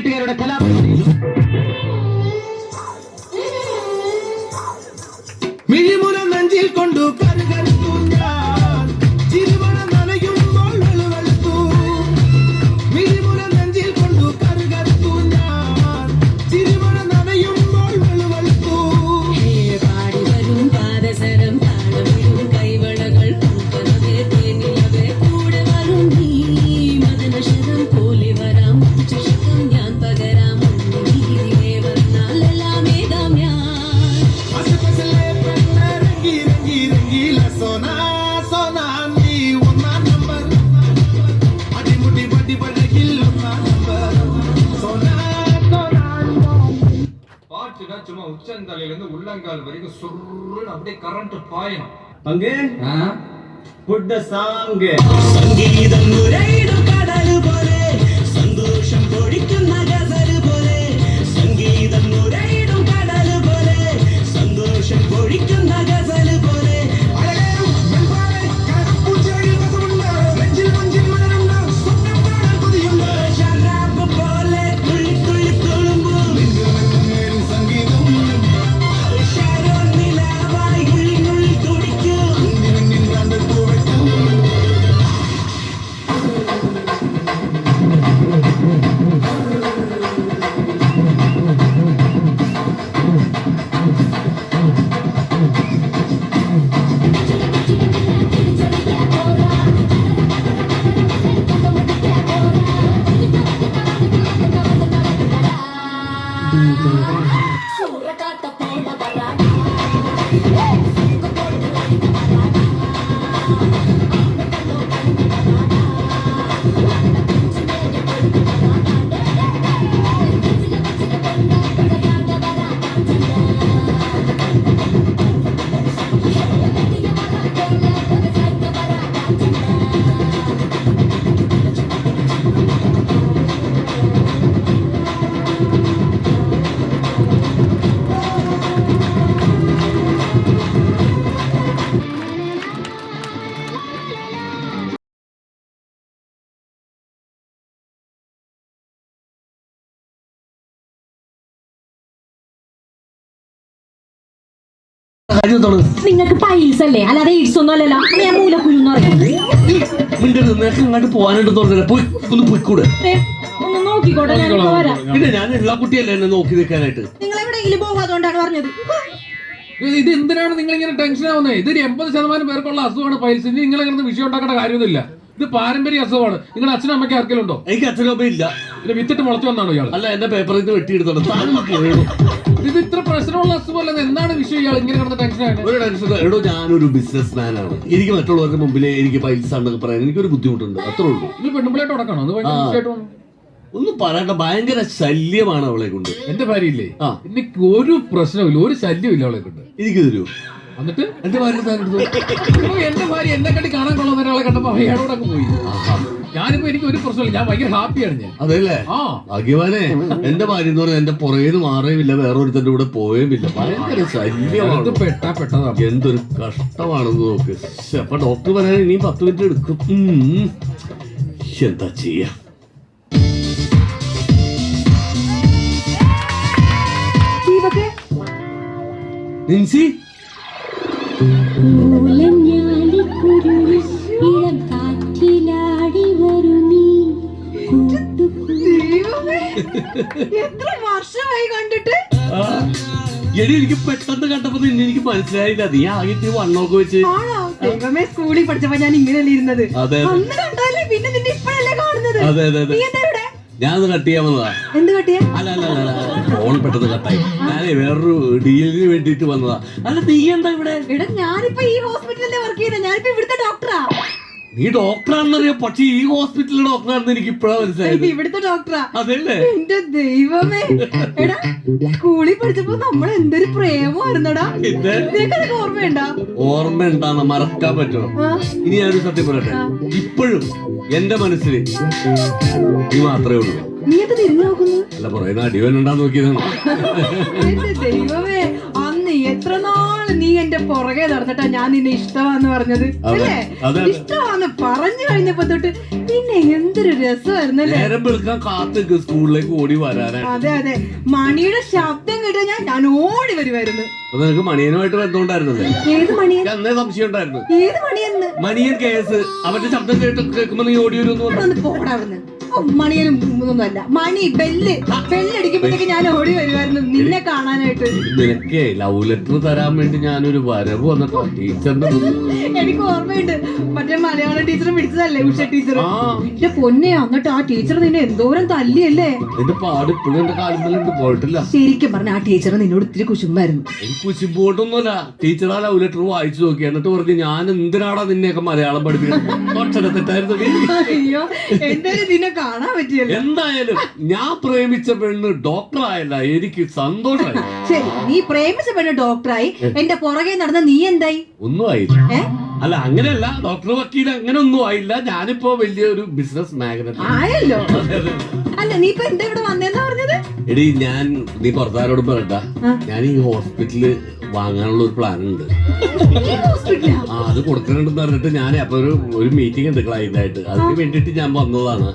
വീട്ടുകാരുടെ കലാപരിപാടിയിൽ മിഴിമുന നെഞ്ചിൽ കൊണ്ടു കരുകരുത്തു ഞാൻ ചിരിമണ നനയുമ്പോൾ വെളുവെളുത്തു മിഴിമുന നെഞ്ചിൽ കൊണ്ടു കരുകരുത്തു ഞാൻ ചിരിമണ നനയുമ്പോൾ വെളുവെളുത്തു പാടി വരും പാദസരം താളമിടും കൈവളകൾ പൂപ്പനവേ തേനിലവേ കൂടെ വരും നീ മദനശരം പോലെ വരാം ചഷകം ഞാൻ പകരാം നീതിവേ വന്നാലെല്ലാം ഏതാം ഞാൻ അസപസലെ പെണ്ണെ രംഗി രംഗി രംഗീല സോനാ സോനാ നീ ഒന്നാം നമ്പർ അടിമുടി വടി വടകിൽ ഒന്നാം നമ്പർ സോനാ സോനാ பாட்டுனா சும்மா உச்சந்தலையில இருந்து உள்ளங்கால் வரைக்கும் சுருன்னு அப்படியே கரண்ட் பாயணும் പങ്കേ ஆ? പുട്ട് ദ സോങ് സംഗീതം നുരയിടും കടൽ പോലെ സന്തോഷം പൊഴിക്കുന്ന ഗസൽ പോലെ സംഗീതം നുരയിടും കടൽ പോലെ സന്തോഷം പൊഴിക്കുന്ന ഗസൽ പോലെ പോലെ തുള്ളി തുള്ളി തുളുമ്പും സംഗീതം നിലാവായി ഉള്ളിൽ ഉള്ളിൽ തുടിക്കും നിങ്ങൾക്ക് പൈൽസ് അല്ലേ അല്ലാതെ എയ്ഡ്സ് ഒന്നും അല്ലല്ലോ അത് ഞാൻ മൂലക്കുരു എന്ന് പറയുന്നത് നിനക്ക് ഇങ്ങോട്ട് പോകാനുണ്ടെന്ന് പറഞ്ഞില്ല പോയി ഒന്ന് പോയിക്കൂടെ ഒന്ന് നോക്കിക്കോട്ടെ ഞാൻ വരാം പിന്നെ ഞാൻ എല്ലാ കുട്ടിയല്ലേ എന്നെ നോക്കി നിൽക്കാനായിട്ട് നിങ്ങൾ എവിടെയെങ്കിലും പോകാതുകൊണ്ടാണ് പറഞ്ഞത് ഇത് എന്തിനാണ് നിങ്ങൾ ഇങ്ങനെ ടെൻഷൻ ആവുന്നത്? ഇതൊരു 80% പേർക്കുള്ള അസുഖമാണ് പൈൽസ്. ഇനി നിങ്ങൾ ഇങ്ങനെ വിഷയം ഉണ്ടാക്കേണ്ട കാര്യമൊന്നുമില്ല. ഇത് പാരമ്പര്യ അസുഖമാണ്. നിങ്ങളുടെ അച്ഛനും അമ്മയ്ക്ക് ആർക്കെങ്കിലും ഉണ്ടോ? എനിക്ക് അച്ഛനമ്മ ഇല്ല. പിന്നെ വിത്തിട്ട് മുളച്ചു വന്നാണോ ഇയാൾ? അല്ല, എന്റെ പേപ്പറിൽ നിന്ന് വെട്ടിയെടുത്തോണ്ട് ഇത് ഇത്ര പ്രശ്നമുള്ള അസുഖമല്ല. എന്താണ് വിഷയം ഇയാൾ ഇങ്ങനെ കിടന്ന ടെൻഷൻ? ഒരു ടെൻഷൻ എടോ, ഞാനൊരു ബിസിനസ് മാൻ ആണ്. എനിക്ക് മറ്റുള്ളവരുടെ മുമ്പിൽ എനിക്ക് പൈസ ആണെന്നൊക്കെ പറയാൻ എനിക്കൊരു ബുദ്ധിമുട്ടുണ്ട്, അത്രേ ഉള്ളൂ. ഇത് പെണ്ണുമ്പിളായിട്ട് ഉടക്കണോ? അത് ഭയങ്കര വിഷയമായിട്ട് ഒന്നും പറയണ്ട, ഭയങ്കര ശല്യമാണ് അവളെ കൊണ്ട്. എന്റെ ഭാര്യയില്ലേ, എനിക്ക് ഒരു പ്രശ്നമില്ല, ഒരു ശല്യമില്ല അവളെ കൊണ്ട്. എനിക്ക് തരൂ. എന്നിട്ട് എന്റെ ഭാര്യ എന്റെ ഭാര്യ എന്നെ കണ്ടി കാണാൻ കൊള്ളുന്ന ഒരാളെ കണ്ടപ്പോ അയാളോടൊക്കെ പോയി. ഞാനിപ്പോ എനിക്ക് ഒരു പ്രശ്നമില്ല, ഞാൻ ഭയങ്കര ഹാപ്പിയാണ് ഞാൻ. അതെല്ലേ? ഭാഗ്യവാനെ. എന്റെ ഭാര്യ എന്ന് പറഞ്ഞാൽ എന്റെ പുറകേന്ന് മാറുകയുമില്ല, വേറൊരുത്തന്റെ കൂടെ പോയുമില്ല. ഭയങ്കര ശല്യമാണ്. പെട്ടതാ. എന്തൊരു കഷ്ടമാണെന്ന് നോക്ക്. അപ്പൊ ഡോക്ടർ പറയാൻ ഇനിയും 10 മിനിറ്റ് എടുക്കും. എന്താ ചെയ്യാ? നിൻസി, എത്ര വർഷമായി കണ്ടിട്ട്. എടി എനിക്ക് പെട്ടെന്ന് കണ്ടപ്പോ നിന്നെ എനിക്ക് മനസ്സിലായില്ല. നീ ആകെ വണ്ണമൊക്കെ വെച്ച്. ദൈവമേ, സ്കൂളിൽ പഠിച്ചപ്പോ ഞാൻ ഇങ്ങനെയല്ലേ ഇരുന്നത്. അതെ അന്ന് കണ്ടല്ലേ, പിന്നെ നിന്നെ ഇപ്പോഴല്ലേ കാണുന്നത്. അതെ അതെ അതെ. നീ എന്താ ഇവിടെ? ഞാനത് കട്ട് ചെയ്യാൻ വന്നതാ. എന്ത് കട്ടിയാ? അല്ല അല്ല അല്ല, ഫോൺ പെട്ടെന്ന് കട്ടായി. ഞാനേ വേറൊരു ഡീലിന് വേണ്ടിട്ട് വന്നതാ. അല്ല, നീ എന്താ ഇവിടെ? എടാ, ഞാനിപ്പോ ഈ ഹോസ്പിറ്റലിലെ വർക്ക് ചെയ്യുന്നത്. ഞാനിപ്പോ ഇവിടുത്തെ ഡോക്ടറാ. നീ ഡോക്ടറാണെന്നറിയാം, പക്ഷെ ഈ ഹോസ്പിറ്റലിലെ ഡോക്ടറാണെന്ന് എനിക്ക് ഇപ്പഴാ മനസ്സിലായത്. ഇവിടുത്തെ ഡോക്ടറാ. അതല്ലേ? എന്റെ ദൈവമേ, എടാ സ്കൂളിൽ പഠിച്ചപ്പോ നമ്മൾ എന്തൊരു പ്രേമമായിരുന്നടാ. നിനക്കതൊക്കെ ഓർമ്മയുണ്ടാ? ഓർമ്മ ഉണ്ടാന്ന് മറക്കാൻ പറ്റണം. ഇനി ഞാനൊരു സത്യം പറയട്ടെ, ഇപ്പോഴും എന്റെ മനസ്സിൽ നീ മാത്രമേ ഉള്ളൂ. നീ അത് തിരിഞ്ഞു നോക്കുന്നു. അല്ല, പറയുന്ന അടിവനുണ്ടാന്ന് നോക്കിയതാണ്. എന്റെ ദൈവമേ, അന്ന് എത്ര നാള് നീ എന്റെ പുറകെ നടന്നിട്ടാ ഞാൻ നിന്നെ ഇഷ്ടമാന്ന് പറഞ്ഞത് അല്ലേ? ഇഷ്ടമാന്ന് പറഞ്ഞു കഴിഞ്ഞപ്പോ തൊട്ട് പിന്നെ എന്തൊരു രസമായിരുന്നല്ലേ. നേരം വെളുക്കാൻ കാത്തുക്ക് സ്കൂളിലേക്ക് ഓടി വരാനായിട്ട്. അതെ അതെ, മണിയുടെ ശബ്ദം കേട്ടാ ഞാൻ ഓടി വരുമായിരുന്നു. അപ്പൊ നിനക്ക് മണിയനുമായിട്ട് ബന്ധമുണ്ടായിരുന്നല്ലേ? ഏത് മണിയൻ? അന്നേ സംശയം ഉണ്ടായിരുന്നു. ഏത് മണിയെന്ന്? മണിയൻ കേസ്. അവന്റെ ശബ്ദം കേൾക്കുമ്പോ നീ ഓടി വരുമെന്ന് പറഞ്ഞു. ഒന്ന് പോടാവുന്നു. മണിയനും ഒന്നുമല്ല, മണി ബെല്ലടിക്കുമ്പോഴത്തേക്ക് ഞാൻ ഓടി വരുമായിരുന്നു നിന്നെ കാണാനായിട്ട്. നിനക്കേ ലവ് ലെറ്റർ തരാൻ വേണ്ടി ഞാനൊരു വരവ് വന്നപ്പോ ടീച്ചറിന്റെ എനിക്ക് ഓർമ്മയുണ്ട്, മറ്റേ മലയാളം ടീച്ചർ പിടിച്ചതല്ലേ, ഉഷ ടീച്ചർ. എന്റെ പൊന്നെ, എന്നിട്ട് ആ ടീച്ചർ നിന്നെ എന്തോരം തല്ലിയല്ലേ. നിന്റെ പാട് ഇപ്പോഴും എന്റെ കാലുമ്പലുണ്ട്, പോയിട്ടില്ല. ശരിക്കും പറഞ്ഞ ആ ടീച്ചർ നിന്നോട് ഇത്തിരി കുശുമ്പായിരുന്നു. എനിക്ക് കുശിമ്പോട്ടൊന്നുമല്ല. ടീച്ചർ ആ ലവ് ലെറ്റർ വായിച്ചു നോക്കി, എന്നിട്ട് പറഞ്ഞു ഞാൻ എന്തിനാടാ നിന്നെയൊക്കെ മലയാളം പഠിപ്പിക്കുന്നത്. തെറ്റായിരുന്നു. അയ്യോ, എന്തായാലും നിന്നെ കാണാൻ പറ്റിയല്ലോ. എന്തായാലും ഞാൻ പ്രേമിച്ച പെണ്ണ് ഡോക്ടറായല്ല, എനിക്ക് സന്തോഷമായി. ശരി, നീ പ്രേമിച്ച പെണ്ണ് ഡോക്ടറായി, എന്റെ പുറകെ നടന്ന നീ എന്തായി? ഒന്നും ആയില്ല. അല്ല, അങ്ങനെയല്ല, ഡോക്ടർ വക്കീൽ അങ്ങനെ ഒന്നും ആയില്ല. ഞാനിപ്പോ വലിയൊരു ബിസിനസ് മാഗ്നറ്റ് ആയല്ലോ. അല്ല, നീ ഇപ്പൊ എന്താ ഇവിടെ വന്നേന്നാ പറഞ്ഞത്? എടി, നീ പുറത്താരോട് പറയണ്ട, ഞാൻ ഈ ഹോസ്പിറ്റലില് വാങ്ങാനുള്ള ഒരു പ്ലാൻ ഉണ്ട്. അത് കൊടുക്കണമെന്ന് പറഞ്ഞിട്ട് ഞാൻ അപ്പൊ ഒരു മീറ്റിംഗ് ഉണ്ട് ക്ലൈന്റായിട്ട്, അതിന് വേണ്ടിട്ട് ഞാൻ വന്നതാണ്.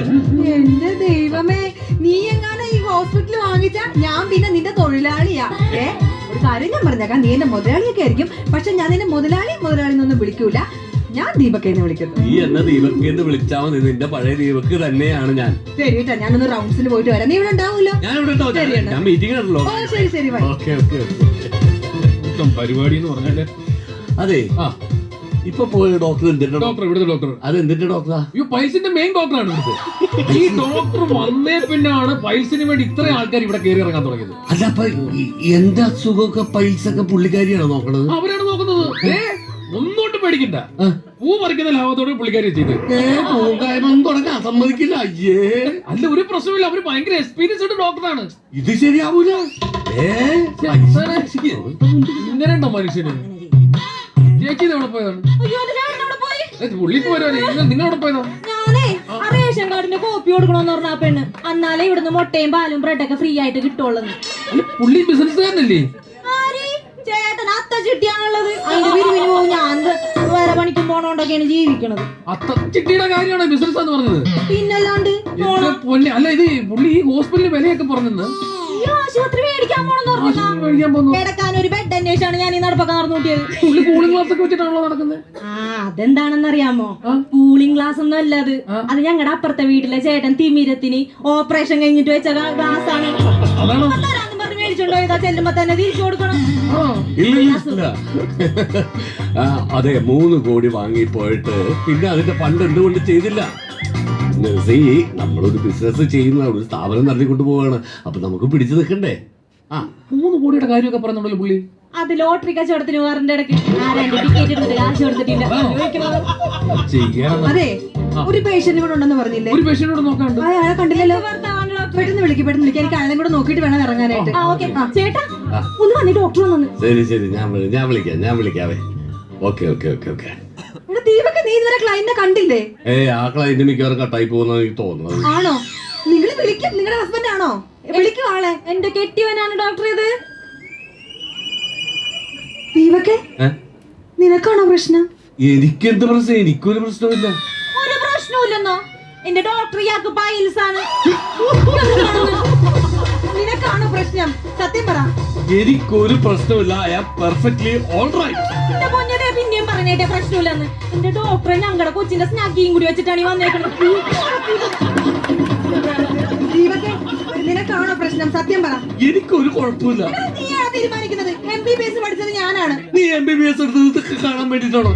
എന്റെ ദൈവമേ, നീ എങ്ങാനും ഈ ഹോസ്പിറ്റൽ വാങ്ങിച്ച ഞാൻ പിന്നെ നിന്റെ തൊഴിലാളിയാ. ഒരു കാര്യം ഞാൻ പറഞ്ഞേക്കാം, നീ എന്റെ മുതലാളിയൊക്കെ ആയിരിക്കും, പക്ഷെ ഞാൻ നിന്നെ മുതലാളി എന്നൊന്നും വിളിക്കൂല. ഞാൻ ദീപക്കേന്ന് വിളിക്കുന്നു. നീ എന്നെ ദീപക്കെന്ന് വിളിച്ചാ മതി, നിന്റെ പഴയ ദീപക്ക് തന്നെയാണ് ഞാൻ. ശരി കേട്ടോ, ഞാനൊന്ന് റൗണ്ട്സിന് പോയിട്ട് വരാം. നീ ഇവിടെ ഉണ്ടാവൂല്ലോ? ഞാൻ ഇവിടെ ഉണ്ടാവും, ഞാൻ മീറ്റിംഗ് ആണല്ലോ. ശരി ശരി, ഓക്കെ ഓക്കെ. പരിപാടി എന്ന് പറഞ്ഞാല് അതെ, ഇപ്പൊ പോയ ഡോക്ടർ എന്തിന്റെ ഡോക്ടർ, ഇവിടുത്തെ ഡോക്ടർ. അത് എന്തിന്റെ ഡോക്ടറാ? ഈ പൈൽസിന്റെ മെയിൻ ഡോക്ടറാണ് ഇവിടുത്തെ. ഈ ഡോക്ടർ വന്നേ പിന്നാണ് പൈൽസിന് വേണ്ടി ഇത്രയും ആൾക്കാർ ഇവിടെ കയറി ഇറങ്ങാൻ തുടങ്ങിയത്. അല്ല, അപ്പൊ എന്റെ അസുഖമൊക്കെ പൈൽസൊക്കെ പുള്ളിക്കാരിയാണോ നോക്കണത്? അവരാണ് നോക്കുന്നത്. ഒന്നോട്ട് പേടിക്കണ്ട, പൂ പറിക്കുന്ന ലാഭത്തോടെ പുള്ളിക്കാരി ചെയ്ത് തുടങ്ങാൻ സമ്മതിക്കില്ല. അയ്യേ, അല്ല, ഒരു പ്രശ്നമില്ല, അവര് ഭയങ്കര എക്സ്പീരിയൻസ്ഡ് ഡോക്ടറാണ്. ഇത് ശരിയാവൂല. ഇങ്ങനെ ഉണ്ടോ മനുഷ്യന്? ചേച്ചി എവിടെ പോയതാണ്? പുള്ളി പോരാ, നിങ്ങളവിടെ പോയതോ? ഞാനേ ആ റേഷൻ കാർഡിന്റെ കോപ്പി കൊടുക്കണോന്ന് പറഞ്ഞ ആ പെണ്ണ്, എന്നാലേ ഇവിടുന്ന് മുട്ടയും പാലും ബ്രെഡൊക്കെ ഫ്രീ ആയിട്ട് കിട്ടുള്ളൂ. പുള്ളി ബിസിനസ്സുകാരനല്ലേ? ചേട്ടൻ അത്ത ചിട്ടിയാണുള്ളത്, അതിന്റെ പിരിവിന് പോകും. ഞാൻ വേറെ പണിക്കും പോണോണ്ടൊക്കെയാണ് ജീവിക്കണത്. അത്ത ചിട്ടിയുടെ കാര്യമാണ് ബിസിനസ് എന്ന് പറഞ്ഞത്. പിന്നല്ലാണ്ട് അല്ല, ഇത് പുള്ളി ഈ ഹോസ്പിറ്റലിൽ വിലയൊക്കെ പറഞ്ഞത്. ഈ ആശുപത്രി മേടിക്കാൻ പോണെന്ന് കിടക്കാൻ ഒരു ബെഡ് അന്വേഷിച്ചാണ് ഞാൻ ഈ നടപ്പൊക്കെ നടന്നുകൂട്ടിയത്. കൂളിംഗ് ഗ്ലാസ് ഒക്കെ വെച്ചിട്ടാണല്ലോ നടക്കുന്നത്. അതെന്താണെന്നറിയാമോ? കൂളിംഗ് ഗ്ലാസ് ഒന്നും അല്ല അത് ഞങ്ങളുടെ അപ്പുറത്തെ വീട്ടിലെ ചേട്ടൻ തിമിരത്തിന് ഓപ്പറേഷൻ കഴിഞ്ഞിട്ട് വെച്ച ഗ്ലാസ് ആണ്. മേടിച്ചോണ്ടോ ചെല്ലുമ്പോ തന്നെ തിരിച്ചു കൊടുക്കണം. അതെ, 3 കോടി വാങ്ങി പോയിട്ട് പിന്നെ അതിന്റെ ഫണ്ട് എന്തുകൊണ്ട് ചെയ്തില്ല? നമ്മളൊരു ബിസിനസ് ചെയ്യുന്ന ഒരു സ്ഥാപനം നടത്തിക്കൊണ്ട് പോവാണ്, അപ്പൊ നമുക്ക് പിടിച്ചു നിൽക്കണ്ടേ? 3 കോടിയുടെ കാര്യമൊക്കെ പറഞ്ഞല്ലോ പുള്ളി. അത് ലോട്ടറി കച്ചവടത്തിന് വേറെ ഇടയ്ക്ക് ടിക്കറ്റ് എടുത്തിട്ട് കാശ് കൊടുത്തിട്ടില്ല. അതെ, ഒരു പേഷ്യന്റ് കൂടെ ഉണ്ടെന്ന് പറഞ്ഞില്ലേ? ഒരു പേഷ്യന്റ് നോക്കാണ്ട് അയാളെ കണ്ടില്ലല്ലോ. പെട്ടെന്ന് വിളിക്കും, എനിക്ക് അയാളെ കൂടെ നോക്കിയിട്ട് വേണം ഇറങ്ങാനായിട്ട്. ചേട്ടാ ഒന്ന് വന്നി, ഡോക്ടർ വന്നു. ശരി, ഞാൻ വിളിക്കാവേ. ഓക്കെ. ദീപക്ക്, നീ ഇതുവരെ ക്ലൈന്റിനെ കണ്ടില്ലേ? ആ ക്ലൈന്റ് മിക്കവാറും കട്ടായി പോകുന്ന എനിക്ക് തോന്നുന്നത്. ആണോ? നിങ്ങൾ വിളിക്കും, നിങ്ങളുടെ ഹസ്ബൻഡ് ആണോ? വിളിക്കും ആളെ. എന്റെ കെട്ടിയവനാണ് ഡോക്ടർ. ഇത് ദീപക്കെ, നിനക്കാണോ പ്രശ്നം? എനിക്കെന്ത് പ്രശ്നം? എനിക്കൊരു പ്രശ്നമില്ല. ഒരു പ്രശ്നമില്ലെന്നോ? എന്റെ ഡോക്ടർ ഇയാൾക്ക് പൈൽസ് ആണ്. നിനക്കാണോ പ്രശ്നം? സത്യം പറ. എനിക്കൊരു പ്രശ്നമില്ല. I am perfectly alright. എന്റെ പൊന്നേ, പിന്നെയും പറഞ്ഞേട്ടെ പ്രശ്നമില്ലെന്ന്. എന്റെ ഡോക്ടറെ ഞങ്ങളുടെ കൊച്ചിന്റെ സ്നാക്കിയും കൂടി വെച്ചിട്ടാണ് ഈ വന്നേക്കുന്നത്. ദീപക്കെ, നിനക്കാണോ പ്രശ്നം? സത്യം പറ. എനിക്കൊരു കുഴപ്പമില്ല. നീയാണ് തീരുമാനിക്കുന്നത്. MBBS പഠിച്ചത് ഞാനാണ്. നീ MBBS എടുത്തത് കാണാൻ വേണ്ടിട്ടാണോ?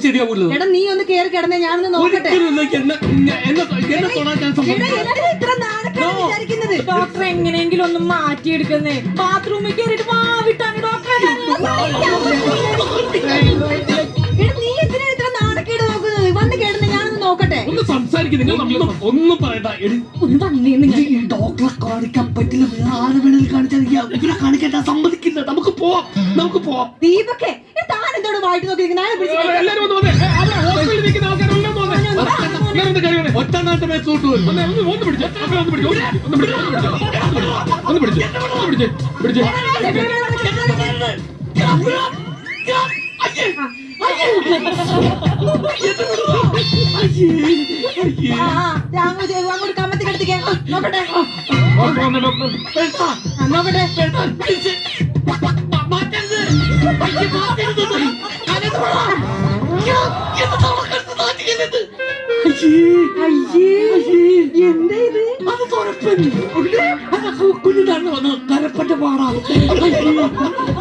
ശരിയാവൂല്ലോ. എടാ, നീ ഒന്ന് കേറി കിടന്നേ, ഞാനൊന്ന് നോക്കട്ടെ. ഡോക്ടർ എങ്ങനെയെങ്കിലും ഒന്ന് മാറ്റിയെടുക്കുന്നേ. ബാത്റൂമിൽ കയറിയിട്ട് വാവിട്ടാണ് ഡോക്ടറെ. നീ എന്തിനാ ഇത്ര നാണക്കേട് നോക്കുന്നത്? വന്ന് കേടുന്നേ, ഞാനൊന്ന് നോക്കട്ടെ. ഒന്ന് സംസാരിക്കും, ഒന്നും പറയണ്ട. ഡോക്ടറെ കാണിക്കാൻ പറ്റില്ല, വേറെ ആരെ വേണമെങ്കിലും കാണിച്ചാൽ ഇവരെ കാണിക്കാൻ സമ്മതിക്കില്ല. നമുക്ക് പോവാം. ദീപക്കെ, താൻ എന്തോട് വായിട്ട് നോക്കിയിരിക്കുന്ന? ഒറ്റ നാട്ട് മേത്തോട്ട് അങ്ങോട്ട് കമ്മത്തി കിടത്തിക്കേ. നോക്കട്ടെ നോക്കട്ടെ. എന്താ ഇത്?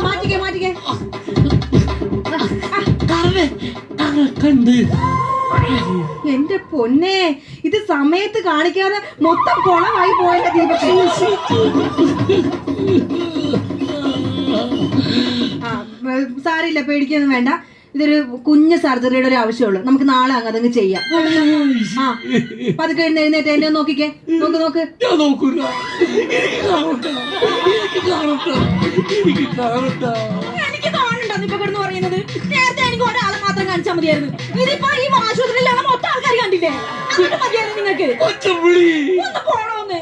മാറ്റിക്കേ മാറ്റിക്കേ. എന്റെ പൊന്നെ, ഇത് സമയത്ത് കാണിക്കാതെ മൊത്തം കുളമായി പോയല്ലേ ദീപക്. സാരില്ല, പേടിക്കൊന്നും വേണ്ട. ഇതൊരു കുഞ്ഞ് സർജറിയുടെ ഒരു ആവശ്യമുള്ളൂ. നമുക്ക് നാളെ അങ്ങ് ചെയ്യാം. ആ പതുക്കെ എഴുന്നേറ്റ് എന്നെ നോക്കിക്കേ. നോക്ക് നോക്ക്. എനിക്ക് കാണണ്ടോ ഇപ്പൊ കിടന്ന് പറയുന്നത്? നേരത്തെ എനിക്ക് ഒരാളെ മാത്രം കാണിച്ചാൽ മതിയായിരുന്നു. ഇതിപ്പോ ഈ ആശുപത്രിയിലുള്ള മൊത്തം ആൾക്കാർ കണ്ടില്ലേ? അങ്ങോട്ട് മതിയായിരുന്നു നിങ്ങൾക്ക്. ഒന്ന് പോണോന്ന്.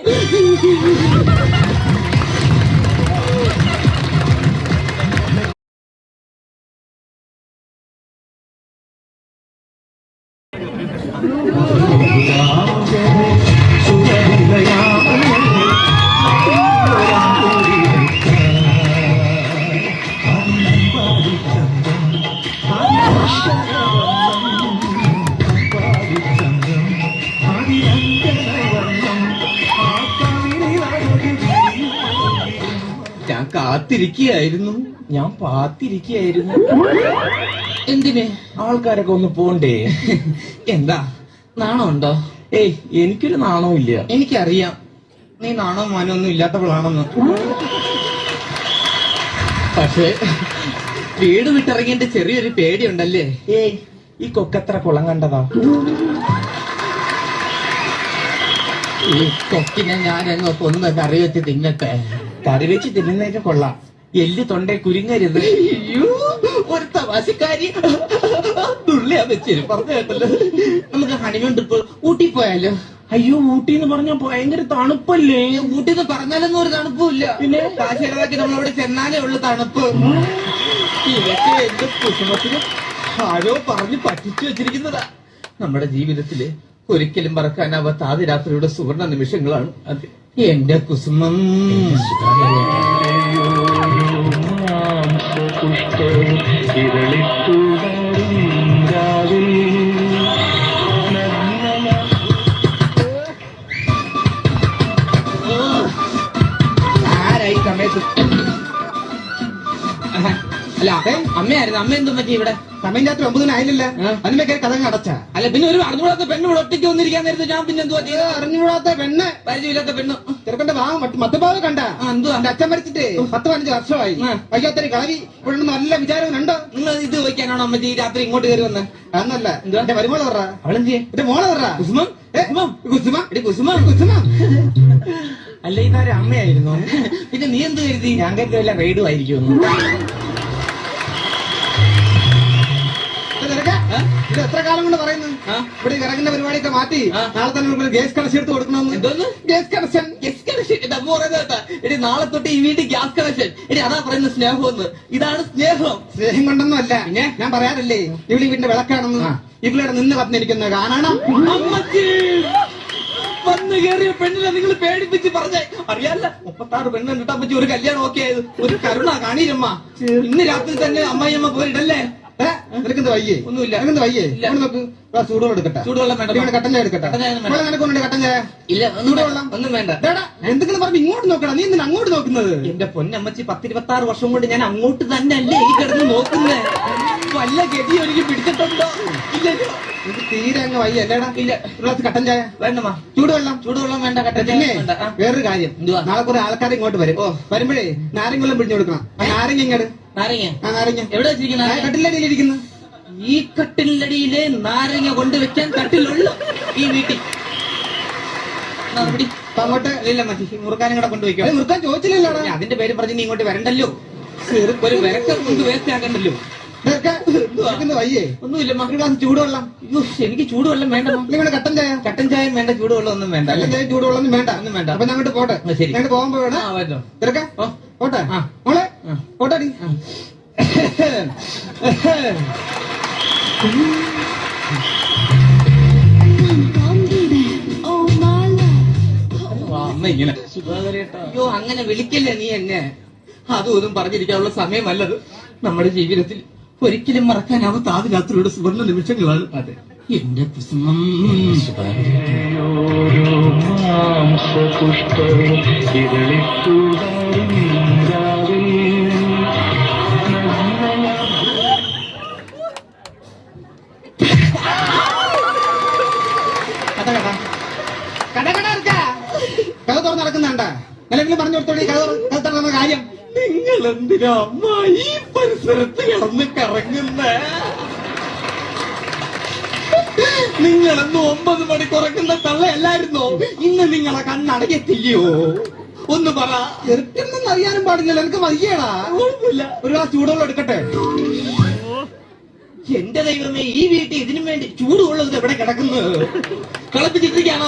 ഞാൻ കാത്തിരിക്കുകയായിരുന്നു, ഞാൻ പാത്തിരിക്കുകയായിരുന്നു. എന്തിന്? ആൾക്കാരൊക്കെ ഒന്ന് പോണ്ടേ? എന്താ നാണമുണ്ടോ? ഏയ്, എനിക്കൊരു നാണവും ഇല്ല. എനിക്കറിയാം നീ നാണോ മാനോ ഒന്നും ഇല്ലാത്തവളാണെന്ന്. പക്ഷേ വീട് വിട്ടിറങ്ങേണ്ട ചെറിയൊരു പേടിയുണ്ടല്ലേ? ഏയ്, ഈ കൊക്കത്ര കുളം കണ്ടതാ? ഈ കൊക്കിനെ ഞാനങ്ങ് കൊന്ന് കറി വെച്ച് തിന്നട്ടെ. കറി വെച്ച് തിന്നുന്നതിന് കൊള്ളാം, എല്ല് തൊണ്ടേ കുരുങ്ങരുത്. ഒരു തമാശക്കാരി തുള്ളിയാ വെച്ചേര് പറഞ്ഞു കേട്ടല്ലോ. നമുക്ക് ഹണിമൂൺ ട്രിപ്പ് ഊട്ടി പോയാലോ? അയ്യോ, ഊട്ടി എന്ന് പറഞ്ഞാൽ ഭയങ്കര തണുപ്പല്ലേ? ഊട്ടി എന്ന് പറഞ്ഞാലൊന്നും ഒരു തണുപ്പില്ല. പിന്നെ കാശിടവാക്കി നമ്മളവിടെ ചെന്നാലേ ഉള്ളു തണുപ്പ്. ഇതൊക്കെ എന്റെ കുസുമത്തിന് ആരോ പറഞ്ഞ് പറ്റിച്ചു വെച്ചിരിക്കുന്നതാ. നമ്മുടെ ജീവിതത്തില് ഒരിക്കലും മറക്കാനാവാത്ത ആദ്യരാത്രിയുടെ സുവർണ നിമിഷങ്ങളാണ് അത്. എന്റെ കുസുമം ആരായി സമയത്ത്? അല്ല അമ്മയായിരുന്നു. അമ്മ എന്തും പറ്റി ഇവിടെ? സമയം രാത്രി 9 ആയില്ലല്ലോ, അതിനൊക്കെ കഥ അടച്ച. അല്ല പിന്നെ ഒരു അറിഞ്ഞുകൂടാത്ത പെണ്ണ് ഇവിടെ ഒറ്റയ്ക്ക് വന്നിരിക്കാൻ നേരത്തെ ഞാൻ പിന്നെ എന്തുവാ ചെയ്ത്? അറിഞ്ഞുകൂടാത്ത പെണ്ണ്, പരിചയമില്ലാത്ത പെണ്ണ്. ചെറുക്കന്റെ മത്തഭാവം കണ്ട എന്തുവാ? എന്റെ അച്ഛൻ മരിച്ചിട്ട് 10-15 വർഷമായി. വയ്യാത്തൊരു കളവി ഇവിടെ നല്ല വിചാരമുണ്ടോ? നിങ്ങൾ ഇത് വയ്ക്കാനാണോ അമ്മ രാത്രി ഇങ്ങോട്ട് കയറി വന്ന്? അന്നല്ല, എന്റെ മരുമോള് പറ. അവളെന്തിയെ? എന്റെ മോളെ പറ. കുസുമം കുസുമം കുസുമം. അല്ല, ഇതാരെ അമ്മയായിരുന്നു? പിന്നെ നീ എന്ത് കരുതി? ഞാൻ കരുതി വല്ല റെയ്ഡും ആയിരിക്കും. ഇത് എത്ര കാലം കൊണ്ട് പറയുന്നു? ഇവിടെ ഇറങ്ങുന്ന പരിപാടിയൊക്കെ മാറ്റി നാളെ തന്നെ നമുക്ക് ഗ്യാസ് കണക്ഷൻ എടുത്ത് കൊടുക്കണമെന്ന്. എന്തോന്ന് ഗ്യാസ് കണക്ഷൻ? ഗ്യാസ് കണക്ഷൻ അമ്മ പറയുന്നത് എടി, നാളെ തൊട്ട് ഈ വീട്ടിൽ ഗ്യാസ് കണക്ഷൻ. എടി, അതാ പറയുന്ന സ്നേഹമെന്ന്. ഇതാണ് സ്നേഹം. സ്നേഹം കൊണ്ടൊന്നും അല്ല, പിന്നെ ഞാൻ പറയാറില്ലേ ഇവിടെ വീടിന്റെ വിളക്കാണെന്ന്. ഇവിടെ നിന്ന് വന്നിരിക്കുന്ന കാണണം. വന്ന് കയറിയ പെണ്ണിനെ നിങ്ങൾ പേടിപ്പിച്ച് പറഞ്ഞേ അറിയാല്ല. 36 പെണ്ണ് കണ്ടിട്ടാ പറ്റി ഒരു കല്യാണം ഓക്കെ ആയത്. ഒരു കരുണ കാണിയില്ലമ്മ. ഇന്ന് രാത്രി തന്നെ അമ്മായിയമ്മ പോയിട്ടല്ലേ? നിനക്കെന്ത് വയ്യേ? ഒന്നുമില്ല. നിനക്കെന്ത് വയ്യേ? നോക്ക്, ചൂടുവെള്ളം എടുക്കട്ടെ. ചൂടുവെള്ളം വേണ്ട, കട്ടൻ ചായ എടുക്കട്ടെ. നിനക്കൊന്നുണ്ട് കട്ടൻ ചായ? ഇല്ല, ചൂടുവെള്ളം ഒന്നും വേണ്ട. എന്തെങ്കിലും പറഞ്ഞ് ഇങ്ങോട്ട് നോക്കണം. നീ എന്തിനാ അങ്ങോട്ട് നോക്കുന്നത്? എന്റെ പൊന്നമ്മച്ചി, 10-26 വർഷം കൊണ്ട് ഞാൻ അങ്ങോട്ട് തന്നെ അല്ലേ ഈ കിടന്ന് നോക്കുന്നേ. വല്ല ഗതി എനിക്ക് പിടിച്ചിട്ടുണ്ടോ? ഇല്ലല്ലോ. ഇത് തീരെ അങ്ങ് വയ്യ അല്ലേടാ? ഇല്ല. ഒരു കട്ടൻ ചായ വേണ്ടമ്മ. ചൂടുവെള്ളം വേണ്ട, കട്ടൻ ചായ വേണ്ട. വേറൊരു കാര്യം, നാളെ കുറെ ആൾക്കാർ ഇങ്ങോട്ട് വരും. വരുമ്പോഴേ നാരങ്ങ പിടിഞ്ഞു കൊടുക്കണം. നാരങ്ങ ഇങ്ങോട്ട്. നാരങ്ങ എവിടെ വെച്ചിരിക്കുന്ന? കട്ടിലടിയിലിരിക്കുന്നു. ഈ കട്ടിലടിയിലെ നാരങ്ങ കൊണ്ടുവെക്കാൻ കട്ടിലുള്ളൂ ഈ വീട്ടിൽ. അങ്ങോട്ട് ഇല്ല മതി, മുറുക്കാനും കൂടെ കൊണ്ടുവയ്ക്കോ. മുറുക്കാൻ ചോദിച്ചില്ലല്ലോ. അതിന്റെ പേര് പറഞ്ഞ് നീ ഇങ്ങോട്ട് വരണ്ടല്ലോ. ഒരു വിരക്കം കൊണ്ട് വേസ്റ്റ് ആക്കണ്ടല്ലോ. വയ്യേ? ഒന്നുമില്ല, ഗ്ലാസ് ചൂടുവെള്ളം. എനിക്ക് ചൂടുവെള്ളം വേണ്ട. നിങ്ങളുടെ കട്ടൻ ചായ? കട്ടൻ ചായ വേണ്ട, ചൂടുവെള്ളം ഒന്നും വേണ്ട. ചൂടുവെള്ളം ഒന്നും വേണ്ട. ഒന്നും വേണ്ട. അപ്പൊ ഞങ്ങോട്ട് പോട്ടെ. ശരി, ഞങ്ങൾ പോകുമ്പോ വേണം. തിരക്കാം പോട്ടെ. മോളെ പോട്ടാടി. അമ്മ ഇങ്ങനെ അയ്യോ അങ്ങനെ വിളിക്കല്ലേ നീ എന്നെ അതും ഇതും പറഞ്ഞിരിക്കാനുള്ള സമയമല്ലത്. നമ്മുടെ ജീവിതത്തിൽ ഒരിക്കലും മറക്കാനാവാത്ത ആദ്യരാത്രിയുടെ സുവർണ്ണ നിമിഷങ്ങളാണ്. അതെ എന്റെ കുസുമം. കഥ തുറന്ന് നടക്കുന്നുണ്ട നിലവിലും പറഞ്ഞു കൊടുത്തോളി. കഥ തുറന്ന കാര്യം നിങ്ങൾ എന്തിനാ അമ്മ ഈ പരിസരത്ത് കിടന്ന് കറങ്ങുന്ന? നിങ്ങളെന്ന് 9 മണിക്ക് ഉറങ്ങുന്ന തള്ളയല്ലായിരുന്നോ? ഇന്ന് നിങ്ങളെ കണ്ണടക്കത്തില്ലയോ? ഒന്ന് പറ. ചെറുക്കെന്നൊന്നും അറിയാനും പാടില്ലല്ലോ. എനിക്ക് വയ്യടാ. കുഴപ്പമില്ല, ഒരു ഗ്ലാസ് ചൂടുവെള്ളം എടുക്കട്ടെ? എന്റെ ദൈവമേ, ഈ വീട്ടിൽ ഇതിനു വേണ്ടി ചൂടുവെള്ളം എവിടെ കിടക്കുന്നത്? കളപ്പിച്ചിട്ടിരിക്കാണോ?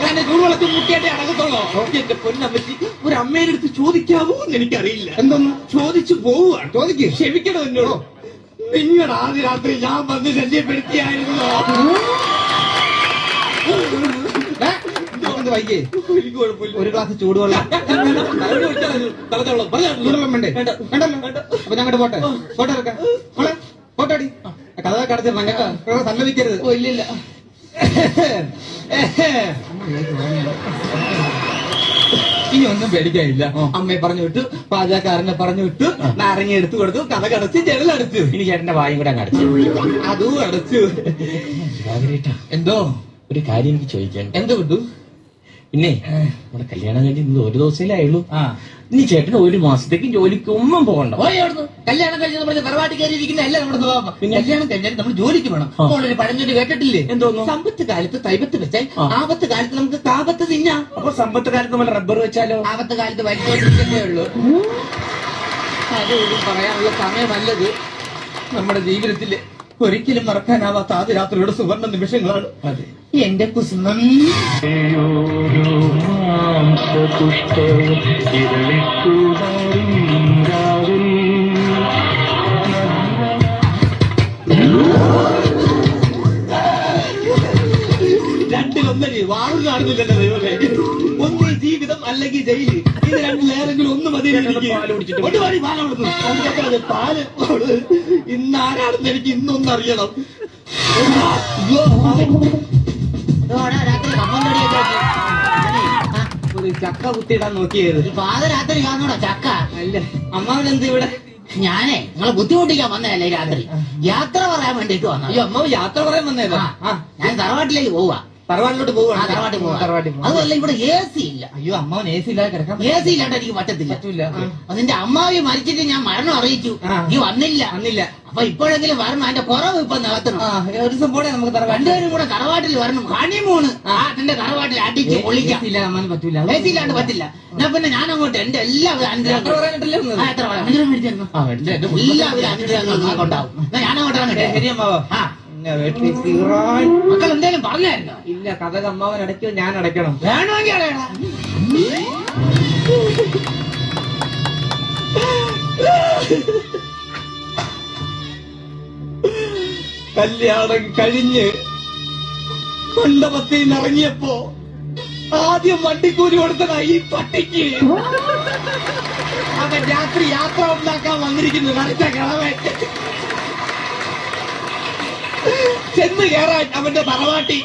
ഞാൻ ചൂടുവെള്ളത്തിൽ മുട്ടിയായിട്ടേ അടങ്ങത്തുള്ളോ? എന്റെ പൊന്നമ്മച്ചി, ഒരു അമ്മയുടെ അടുത്ത് ചോദിക്കാവോ എന്ന് എനിക്കറിയില്ല. എന്തൊന്ന് ചോദിച്ചു പോവുകയാണ്. ചോദിക്ക്. ക്ഷമിക്കണം എന്നോടോ. നിങ്ങളുടെ ആദ്യ രാത്രി ഞാൻ വന്ന് ശല്യപ്പെടുത്തിയായിരുന്നു. വൈകി എനിക്ക് കുഴപ്പമില്ല. ഒരു ഗ്ലാസ് ചൂടുവെള്ളം ചൂടുവെള്ളം വേണ്ടേ? വേണ്ടല്ലോ. അപ്പൊ ഞങ്ങോട്ട് പോട്ടെ. ഫോട്ടോ എടുക്കാം. ഫോട്ടോ അടി. കഥ കടച്ചിടണം കേട്ടോ. സമ്മതിക്കരുത്. ഓ ഇല്ലില്ല. ഇനി ഒന്നും പേടിക്കാനില്ല. അമ്മയെ പറഞ്ഞു വിട്ടു, പാചകക്കാരനെ പറഞ്ഞു വിട്ടു, നാരങ്ങ എടുത്തു കൊടുത്തു, കഥ കടച്ച് ജനലടച്ചു. ഇനി ചേട്ടന്റെ വായും കൂടെ അടച്ചു. അതും അടച്ചു. എന്തോ ഒരു കാര്യം എനിക്ക് ചോദിക്കാൻ. എന്തോ കിട്ടു? പിന്നെ നമ്മുടെ കല്യാണം കഴിഞ്ഞ് ഇന്ന് ഒരു ദിവസമല്ലേ ആയുള്ളൂ. ഇനി ചേട്ടന് 1 മാസത്തേക്ക് ജോലിക്ക് ഒന്നും പോകണ്ട. കല്യാണം കഴിഞ്ഞത് പറഞ്ഞ തറവാട്ടി കയറിയിരിക്കുന്ന അല്ല നമ്മുടെ സ്വഭാവം. പിന്നെ കല്യാണം കഴിഞ്ഞാൽ നമ്മൾ ജോലിക്ക് വേണം. ഒരു പഴഞ്ചൊല്ലി കേട്ടിട്ടില്ലേ? എന്തോന്നു? സമ്പത്ത് കാലത്ത് തൈപത്ത് വെച്ചാൽ ആപത്ത് കാലത്ത് നമുക്ക് കാപത്ത് തിന്നാം. അപ്പൊ സമ്പത്ത് കാലത്ത് നമ്മൾ റബ്ബർ വെച്ചാലോ? ആപത്ത് കാലത്ത് വലിച്ചോണ്ടിരിക്കുന്നേ ഉള്ളൂ. അതൊന്നും പറയാനുള്ള സമയമല്ലത്. നമ്മുടെ ജീവിതത്തില് ഒരിക്കലും മറക്കാനാവാത്ത ആദ്യ രാത്രിയുടെ സുവർണ്ണ നിമിഷങ്ങളാണ്. അതെ എന്റെ കുസുമം. രണ്ടിലൊന്നല്ലേ വാഴ കാണുന്നില്ലല്ലോ ദൈവമേ. ഒന്ന് ജീവിതം അല്ലെങ്കിൽ ജയില്. ഇത് രണ്ടിലേറെങ്കിലും ഒന്ന് മതി. പാല് ഇന്ന് ആരാണെന്ന് എനിക്ക് ഇന്നൊന്നും അറിയണം. ഒരു ചക്ക കുത്തിയിടാൻ നോക്കിയത്. പാതരാത്രി കാണണോ ചക്ക? അല്ല, അമ്മാവനെന്ത് ഇവിടെ? ഞാനേ നിങ്ങളെ ബുദ്ധിമുട്ടിക്കാൻ വന്നതല്ലേ രാത്രി. യാത്ര പറയാൻ വേണ്ടിട്ട് വന്നു. അയ്യോ അമ്മാവ് യാത്ര പറയാൻ വന്നേതാ? ഞാൻ തറവാട്ടിലേക്ക് പോവാ. തറവാട്ടിലോട്ട് പോവാ. അതുമല്ല ഇവിടെ AC ഇല്ല. അയ്യോ അമ്മാവൻ AC ഇല്ലാതെ കിടക്കാം. AC ഇല്ലാണ്ട് എനിക്ക് പറ്റത്തില്ല. അതിന്റെ അമ്മാവി മരിച്ചിട്ട് ഞാൻ മരണം അറിയിച്ചു. നീ വന്നില്ല. അപ്പൊ ഇപ്പോഴെങ്കിലും വരണം. അതിന്റെ കുറവ് ഇപ്പൊ നികത്തണം. ഒരു ദിവസം പോടെ നമുക്ക് രണ്ടുപേരും കൂടെ തറവാട്ടിൽ വരണം. ഹണിമൂണ് അതിന്റെ തറവാട്ടിൽ അടിച്ച് പൊളിക്കാം. പറ്റൂല. AC ഇല്ലാണ്ട് പറ്റില്ല. എന്നാ പിന്നെ ഞാൻ അങ്ങോട്ട് എന്റെ എല്ലാവരും അനുഗ്രഹങ്ങളും എല്ലാവരും അനുഗ്രഹങ്ങളും ഉണ്ടാവും. ഞാൻ അങ്ങോട്ടാണ്. ശരിയമ്മാവോ? മക്കൾ എന്തേലും പറഞ്ഞായിരുന്നോ? ഇല്ല, കഥ അമ്മാവൻ അടയ്ക്കോ ഞാൻ അടയ്ക്കണം? വേണമെങ്കിൽ അടയടാ. കല്യാണം കഴിഞ്ഞ് മണ്ഡപത്തിൽ നിന്ന് ഇറങ്ങിയപ്പോ ആദ്യം വണ്ടിക്കൂലി കൊടുത്തതാ ഈ പട്ടിക്ക്. അവൻ രാത്രി യാത്ര ഉണ്ടാക്കാൻ വന്നിരിക്കുന്നു. നടത്ത കിളവൻ ചെന്ന് കയറാൻ അവന്റെ തറവാട്ടി.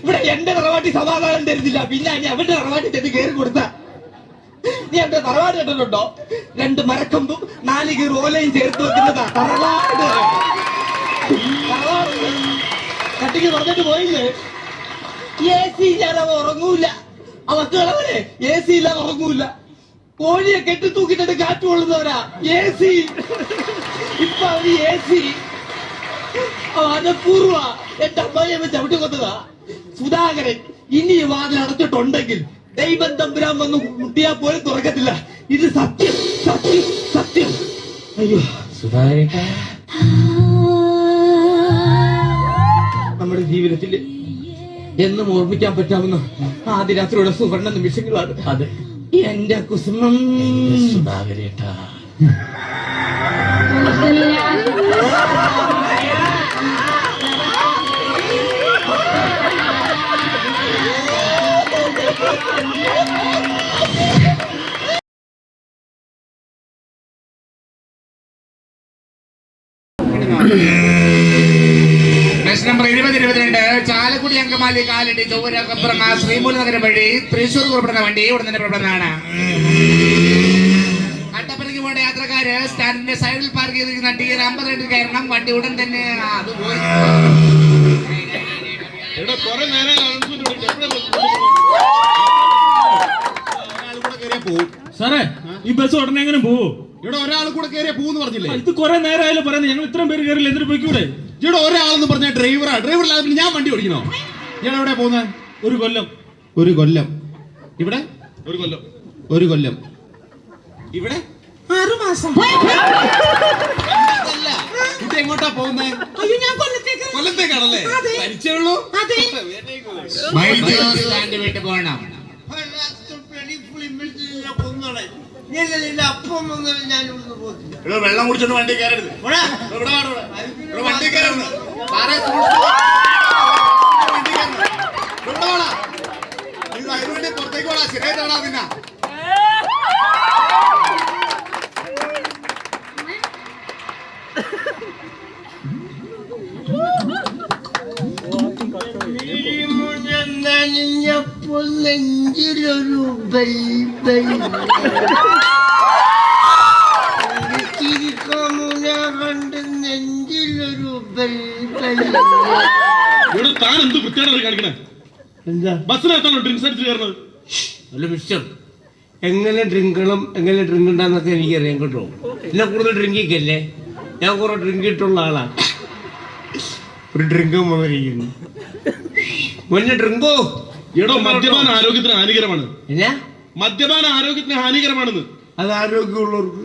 ഇവിടെ എന്റെ തറവാട്ടി സമാധാനം തരുന്നില്ല. പിന്നെ നീ അവന്റെ തറവാട്ടി ചെന്ന് കയറി കൊടുത്ത നീ അവന്റെ തറവാട് കണ്ടിട്ടുണ്ടോ? 2 മരക്കൊമ്പും 4 കീർ ഓലയും ചേർത്ത് വെക്കുന്നതാ തറവാട്. കട്ടിക്ക് പറഞ്ഞിട്ട് പോയില്ലേ? AC ഇല്ലാതെ അവ ഉറങ്ങൂല. അവക്ക് കളവനെ AC ഇല്ലാതെ ഉറങ്ങൂല. കോഴിയെ കെട്ടി തൂക്കിട്ടിട്ട് കാറ്റ് കൊള്ളുന്നവരാ AC. ഇപ്പൊ അവര് AC മനപൂർവ എന്റെ അമ്മയെ ചവിട്ടി കൊന്നതാ. സുധാകരൻ ഇനി വാതിൽ അടച്ചിട്ടുണ്ടെങ്കിൽ ദൈവം തമ്പുരാൻ വന്ന് മുട്ടിയാ പോലും തുറക്കത്തില്ല. ഇത് സത്യം. അയ്യോ സുധാകരൻ, നമ്മുടെ ജീവിതത്തിൽ എന്നും ഓർമ്മിക്കാൻ പറ്റാവുന്ന ആദ്യ രാത്രിയുടെ സുവർണ്ണ നിമിഷങ്ങളാണ്. അതെ എന്റെ കുസുമം. സുധാകരേട്ടാ ബസ് നമ്പർ 2022 ചാലക്കുടി അങ്കമാലി കാലടി ചൊവ്വര കപ്പുറങ്ങ ശ്രീമൂല നഗരം വഴി തൃശൂർ പുറപ്പെടുന്ന വണ്ടി ഉടൻ തന്നെ പുറപ്പെടുന്നതാണ്. കട്ടപ്പനയ്ക്ക് പോകേണ്ട യാത്രക്കാര് സ്റ്റാൻഡിന്റെ സൈഡിൽ പാർക്ക് ചെയ്തിരിക്കുന്ന ടിക്കറ്റ് 50 കയറണം. വണ്ടി ഉടൻ തന്നെ അത് പോയി. സാറേ ഈ ബസ് ഉടനെ എങ്ങനെ പോവോ? ഇവിടെ ഒരാൾ കൂടെ കയറിയ പൂന്ന് പറഞ്ഞില്ലേ? ഇത് കുറെ നേരമായാലും പറയുന്നത്, ഞങ്ങൾ ഇത്രയും പേര് കയറില്ല, എന്തിനു പോയിക്കൂടെ? ഇവിടെ ഒരാളെന്ന് പറഞ്ഞ ഡ്രൈവറാ. ഡ്രൈവറില്ലാതെ പിന്നെ ഞാൻ വണ്ടി ഓടിക്കണോ? ഞാൻ എവിടെ പോകുന്നത്? ഒരു കൊല്ലം. ഒരു കൊല്ലം. ഇവിടെ ഒരു കൊല്ലം. ഇവിടെ 6 മാസം. കുട്ടി എങ്ങോട്ടാ പോകുന്നത്? അയ്യോ, ഞാൻ കൊല്ലത്തേക്ക്. കൊല്ലത്തേക്കാണല്ലേ? പരിചയേ ഉള്ളൂ. സ്റ്റാൻഡ് വിട്ട് പോകണം. വെള്ളം കുടിച്ചോണ്ട് വണ്ടി കയറരുത്. വണ്ടി കയറരുത്. പുറത്തേക്ക് പോടാ. ശരിയായിട്ടാടാ പിന്നെ. നെഞ്ചിലൊരു കണ്ട് നെഞ്ചിലൊരു താൻ എന്ത് വൃത്തിയാണ് കാണിക്കണേ? എന്താ ബസ്സിനകത്താണോ ഡ്രിങ്ക്സ് അടിച്ച് കയറുന്നത്? അല്ല മിസ്റ്റർ, എങ്ങനെ ഡ്രിങ്കണം, എങ്ങനെ ഡ്രിങ്ക് ഉണ്ടാന്നൊക്കെ എനിക്കറിയാം കേട്ടോ. എന്നെ കൂടുതൽ ഡ്രിങ്കിക്കല്ലേ, ഞാൻ കുറെ ഡ്രിങ്ക് ഇട്ടുള്ള ആളാ. ഒരു ഡ്രിങ്ക് വന്നിരിക്കുന്നു. മുന്നേ ഡ്രിങ്കോ. എടോ, മദ്യപാന ആരോഗ്യത്തിന് ഹാനികരമാണ്. എന്നാ മദ്യപാന ആരോഗ്യത്തിന് ഹാനികരമാണെന്ന്. അത് ആരോഗ്യമുള്ളവർക്ക്,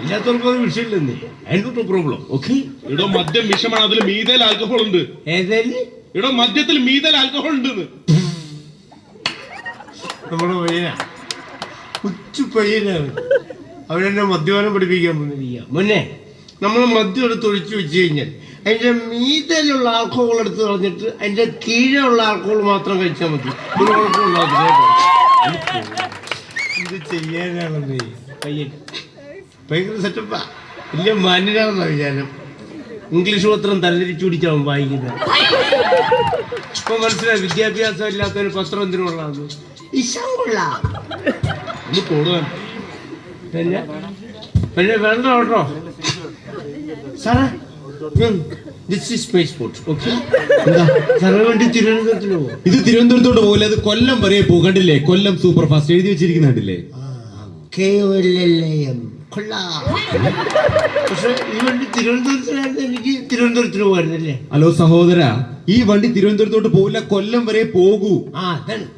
ഇല്ലാത്തവർക്ക് അത് വിഷയമില്ലെന്നേ. അതിൻ്റെ പ്രോബ്ലം. ഓക്കെ. എടോ, മദ്യം വിഷമാണ്. അതിൽ മീതൽ ആൽക്കഹോൾ ഉണ്ട്. ഏതായാലും എടോ, മദ്യത്തിൽ മീതൽ ആൽക്കഹോൾ ഉണ്ട്. നമ്മുടെ പയ്യനാ, കൊച്ചു പയ്യനാണ്. അവരെന്നെ മദ്യപാനം പഠിപ്പിക്കാൻ വന്നിരിക്കുക. മുന്നേ നമ്മൾ മദ്യം എടുത്ത് ഒഴിച്ചു വെച്ച് കഴിഞ്ഞാൽ അതിന്റെ മീതലുള്ള ആൽക്കഹോൾ എടുത്ത് കളഞ്ഞിട്ട് അതിന്റെ കീഴെയുള്ള ആൽക്കഹോൾ മാത്രം കഴിച്ചാൽ മതി. ഒരു കുഴപ്പമുണ്ടാകത്തില്ല കേട്ടോ. ഇത് ചെയ്യാനാണെന്നേ പയ്യൻ. ഭയങ്കര സെറ്റപ്പാ. വലിയ മാന്യനാണെന്ന വിചാരം. ഇംഗ്ലീഷ് പത്രം തലതിരിച്ചു പിടിച്ചാവും വായിക്കുന്നത്. ഇപ്പൊ മനസ്സിലായി, വിദ്യാഭ്യാസം ഇല്ലാത്തൊരു പത്രം എന്തിനുള്ളതാണ്. ഇഷ്ടം കൊള്ളാം. ഒന്ന് കൊടുക്കാൻ പിന്നെ പിന്നെ വേണ്ട കേട്ടോ സാറേ. This is my sport. Okay. എന്താ സാറേ വേണ്ടി തിരുവനന്തപുരത്തിന് പോകും? ഇത് തിരുവനന്തപുരത്തോട്ട് പോകില്ല, അത് കൊല്ലം വരെ പോകും. കണ്ടില്ലേ, കൊല്ലം സൂപ്പർ ഫാസ്റ്റ് എഴുതി വെച്ചിരിക്കുന്ന കണ്ടില്ലേ? പക്ഷെ ഈ വണ്ടി തിരുവനന്തപുരത്തിനായിരുന്നു, എനിക്ക് തിരുവനന്തപുരത്തിന് പോകായിരുന്നല്ലേ? ഹലോ സഹോദര, ഈ വണ്ടി തിരുവനന്തപുരത്തോട്ട് പോകില്ല, കൊല്ലം വരെ പോകൂ.